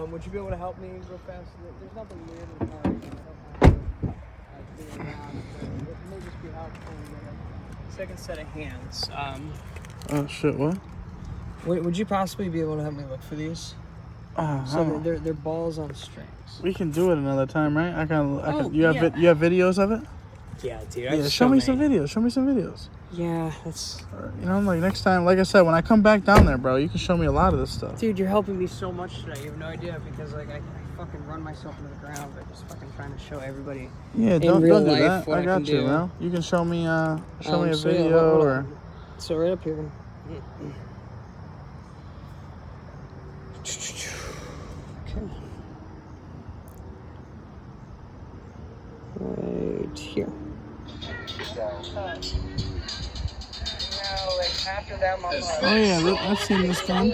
S2: Would you be able to help me real fast? There's nothing weird in the car. I don't have to figure it out. It may just be helpful to get a second set of hands.
S5: Oh, shit, what?
S2: Would you possibly be able to help me look for these? So they're balls on strings.
S5: We can do it another time, right? I can. You have
S2: yeah.
S5: you have videos of it?
S2: Yeah, dude.
S5: Yeah, show me some videos. Show me some videos.
S2: Yeah, that's...
S5: You know, like next time, like I said, when I come back down there, bro, you can show me a lot of this stuff.
S2: Dude, you're helping me so much today. You have no idea because like I fucking run myself into the ground by just fucking trying to show everybody.
S5: Yeah,
S2: in
S5: don't
S2: real
S5: do
S2: life
S5: that. I got you, bro. You can show me a video
S2: hold
S5: or.
S2: on. So right up here. Okay. right here.
S5: Oh yeah, I've seen this done.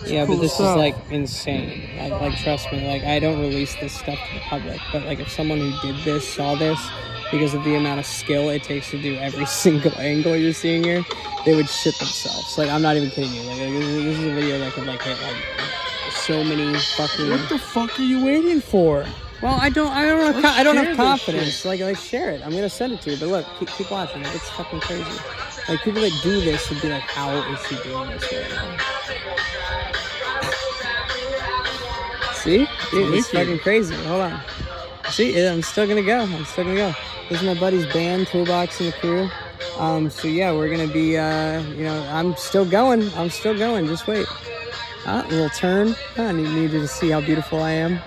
S2: Yeah,
S5: cool
S2: but this
S5: stuff.
S2: is like insane. Like trust me, like I don't release this stuff to the public, but like if someone who did this saw this, because of the amount of skill it takes to do every single angle you're seeing here, they would shit themselves. Like I'm not even kidding you. Like this is a video that could like hit like so many fucking.
S5: What the fuck are you waiting for?
S2: Well, I don't have
S5: this
S2: confidence.
S5: shit.
S2: Like share it. I'm gonna send it to you. But look, keep watching. It's fucking crazy. Like people that do this would be like, how is she doing this right now? See? Dude, it's fucking crazy. Hold on. See, I'm still gonna go. This is my buddy's band, Toolbox and the crew. So yeah, we're gonna be, I'm still going. Just wait. A little turn. I need you to see how beautiful I am.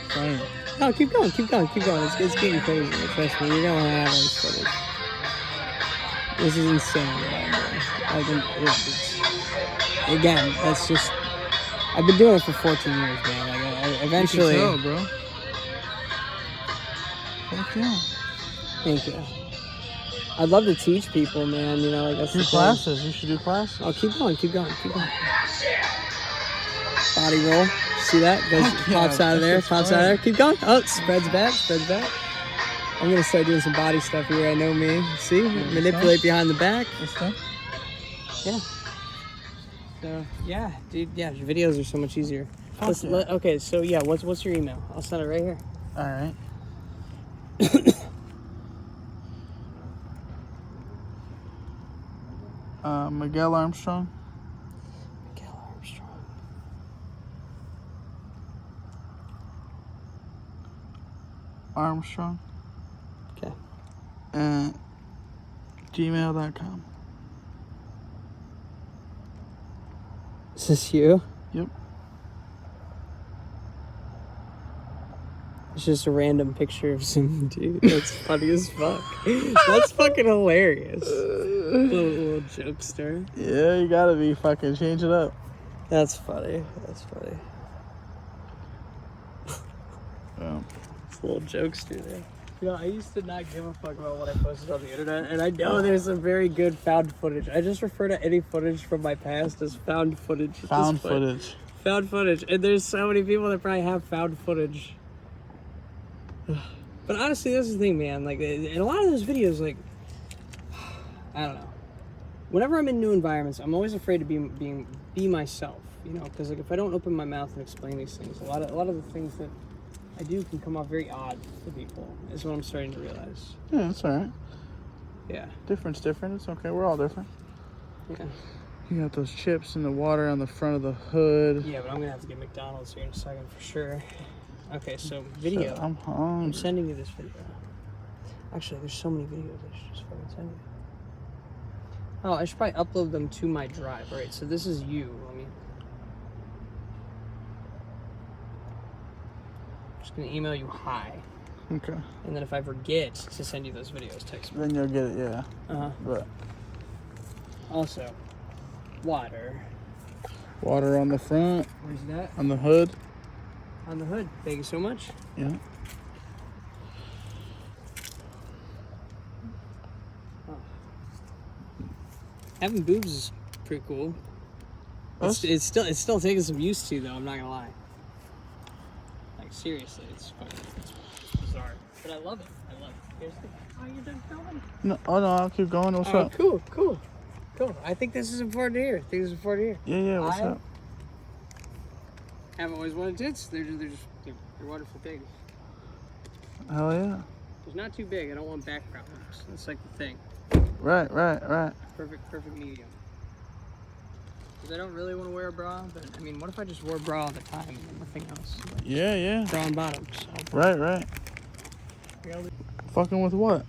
S5: Fine.
S2: No, keep going. It's getting crazy. Trust me, you're gonna have all this footage. This is insane what I'm doing. Again, that's just. I've been doing it for 14 years, man. Like, eventually.
S5: You can tell, bro. Fuck yeah.
S2: Thank you. I'd love to teach people, man. You know, like that's
S5: Do
S2: the thing.
S5: classes. You should do classes.
S2: Oh, keep going. Body roll. See that? Goes,
S5: Heck yeah,
S2: pops out of there.
S5: that's fine.
S2: Keep going. Oh, spreads back. I'm gonna start doing some body stuff here. I know me. See? Manipulate behind the back.
S5: This thing?
S2: Yeah. So yeah, dude. Yeah, your videos are so much easier.
S5: Fuck yeah.
S2: Okay, so yeah, what's your email? I'll send it right here.
S5: All right. Miguel Armstrong. Armstrong.
S2: Okay.
S5: At gmail.com.
S2: Is this you?
S5: Yep.
S2: It's just a random picture of some dude. That's funny as fuck. That's fucking hilarious. Little jokester.
S5: Yeah, you gotta be fucking change it up.
S2: That's funny. It's a little jokester there. You know, I used to not give a fuck about what I posted on the internet, and I know there's some very good found footage. I just refer to any footage from my past as found footage.
S5: Found footage.
S2: Found footage. And there's so many people that probably have found footage. But honestly, that's the thing, man. Like, in a lot of those videos, like, I don't know. Whenever I'm in new environments, I'm always afraid to be myself, you know, because like if I don't open my mouth and explain these things, a lot of the things that I do can come off very odd to people. Is what I'm starting to realize.
S5: Yeah, that's alright.
S2: Yeah.
S5: Different's different. It's okay. We're all different.
S2: Yeah.
S5: You got those chips in the water on the front of the hood.
S2: Yeah, but I'm gonna have to get McDonald's here in a second for sure. Okay, so video.
S5: I'm hungry.
S2: I'm sending you this video. Actually, there's so many videos I should just fucking send you. Oh, I should probably upload them to my drive. All right, so this is you. Let me. I'm just gonna email you hi,
S5: Okay.
S2: and then if I forget to send you those videos, text me.
S5: Then you'll get it, yeah. But
S2: Also, water.
S5: water on the front,
S2: Where's that?
S5: on the hood.
S2: On the hood. Thank you so much.
S5: Yeah.
S2: Having boobs is pretty cool. It's still taking some used to, though. I'm not gonna lie. Like seriously, it's bizarre, but I love it. Here's the. Oh, you're done filming?
S5: No, oh no, I'll keep going. What's up?
S2: Cool. I think this is important to hear.
S5: Yeah, what's up?
S2: Haven't always wanted tits. They're wonderful things.
S5: Hell yeah.
S2: It's not too big. I don't want back problems. That's like the thing.
S5: Right.
S2: Perfect medium. Because I don't really want to wear a bra, but I mean, what if I just wore a bra all the time and nothing else? Like,
S5: Yeah.
S2: bra and bottoms. So.
S5: Right. Fucking with what?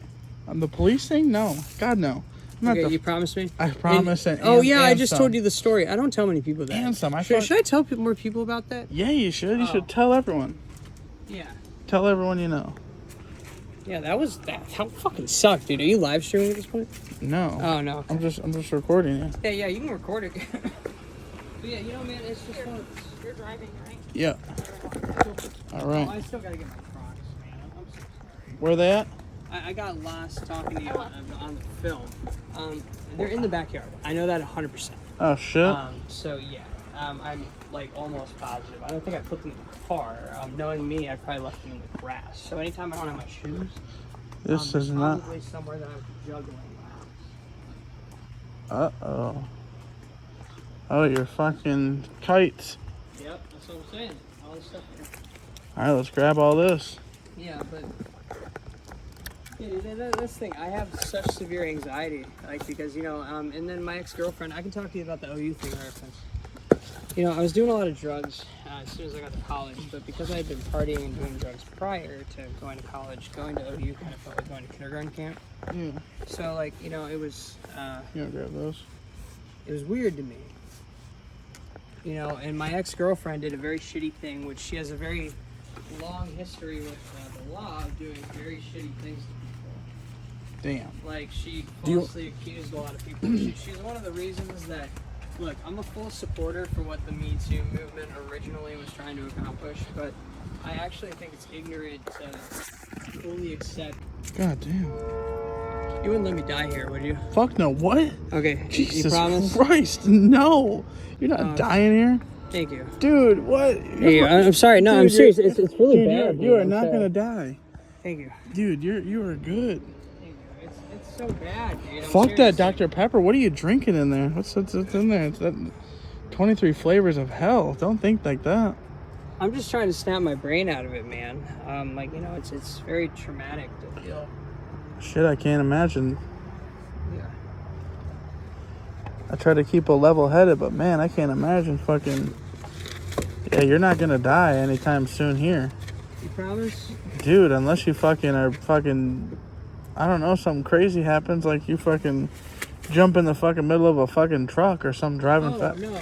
S5: On the police thing? No. God, no.
S2: Okay, you promised me?
S5: I promise.
S2: I just told you the story. I don't tell many people that.
S5: And some.
S2: Should I tell more people about that?
S5: Yeah, you should. You should tell everyone.
S2: Yeah.
S5: Tell everyone you know.
S2: Yeah, that fucking sucked, dude. Are you live streaming at this point?
S5: No.
S2: Oh no. Okay.
S5: I'm just recording it.
S2: Yeah, you can record it. But yeah, you know, man, it's just one of those.
S6: You're driving, right?
S5: Yeah. All right.
S2: Oh, I still gotta get my Crocs, man. I'm so sorry.
S5: Where they at?
S2: I got lost talking to you on the film. They're in the backyard. I know that 100%.
S5: Oh shit.
S2: So yeah, I'm like almost positive. I don't think I put them in the car. Knowing me, I probably left them in the grass. So anytime I don't have my shoes,
S5: This is not.
S2: probably somewhere that I was juggling.
S5: Uh-oh. Oh, your fucking kites.
S2: Yep, that's what I'm saying. All this stuff here.
S5: All right, let's grab all this.
S2: Yeah, but yeah, dude, that's the thing. I have such severe anxiety, like because and then my ex-girlfriend. I can talk to you about the OU thing, reference. I was doing a lot of drugs as soon as I got to college, but because I had been partying and doing drugs prior to going to college, going to OU kind of felt like going to kindergarten camp.
S5: Yeah.
S2: So like it was.
S5: You want to grab those?
S2: It was weird to me. And my ex-girlfriend did a very shitty thing, which she has a very long history with the law of doing very shitty things to people.
S5: Damn.
S2: Like, she falsely accused a lot of people. She's one of the reasons that, look, I'm a full supporter for what the Me Too movement originally was trying to accomplish, but I actually think it's ignorant to fully accept.
S5: God damn.
S2: You wouldn't let me die here, would you?
S5: Fuck no. What?
S2: Okay,
S5: Jesus
S2: you promise?
S5: Christ, no. You're not dying here.
S2: Thank you.
S5: Dude, what?
S2: Hey, I'm sorry. No,
S5: Dude,
S2: I'm serious.
S5: you're-
S2: It's really
S5: Dude,
S2: bad.
S5: you are
S2: I'm
S5: not
S2: sorry.
S5: gonna die.
S2: Thank you.
S5: Dude, you are good.
S2: Thank you. It's so bad, dude. I'm
S5: Fuck
S2: serious.
S5: that Dr. Pepper. What are you drinking in there? What's in there? It's that 23 flavors of hell. Don't think like that.
S2: I'm just trying to snap my brain out of it, man. It's very traumatic to feel.
S5: Shit, I can't imagine.
S2: Yeah.
S5: I try to keep a level headed, but man, I can't imagine fucking. Yeah, you're not gonna die anytime soon here.
S2: You promise?
S5: Dude, unless you fucking are fucking. I don't know, something crazy happens, like you fucking jump in the fucking middle of a fucking truck or something driving fast.
S2: No.